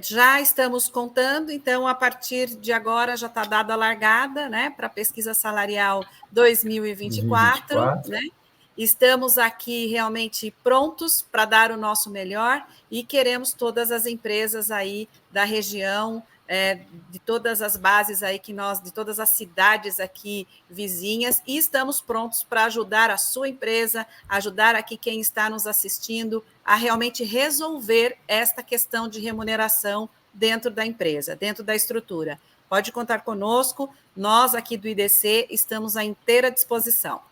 Já estamos contando, então, a partir de agora já está dada a largada, né, para a pesquisa salarial 2024, né? Estamos aqui realmente prontos para dar o nosso melhor e queremos todas as empresas aí da região, de todas as bases aí de todas as cidades aqui vizinhas, e estamos prontos para ajudar a sua empresa, ajudar aqui quem está nos assistindo a realmente resolver esta questão de remuneração dentro da empresa, dentro da estrutura. Pode contar conosco, nós aqui do IDC estamos à inteira disposição.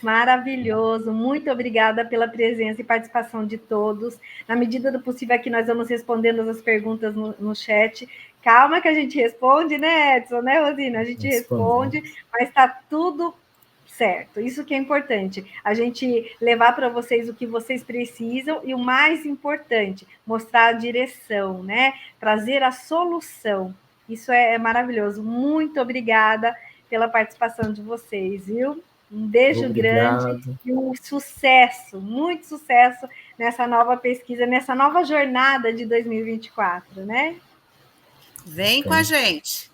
Maravilhoso, muito obrigada pela presença e participação de todos. Na medida do possível, aqui nós vamos respondendo as perguntas no chat. Calma que a gente responde, né, Edson, né, Rosina? A gente responde, mas está tudo certo. Isso que é importante, a gente levar para vocês o que vocês precisam e o mais importante, mostrar a direção, né? Trazer a solução. Isso é maravilhoso. Muito obrigada pela participação de vocês, viu? Um beijo grande e um sucesso, muito sucesso nessa nova pesquisa, nessa nova jornada de 2024, né? Vem com a gente.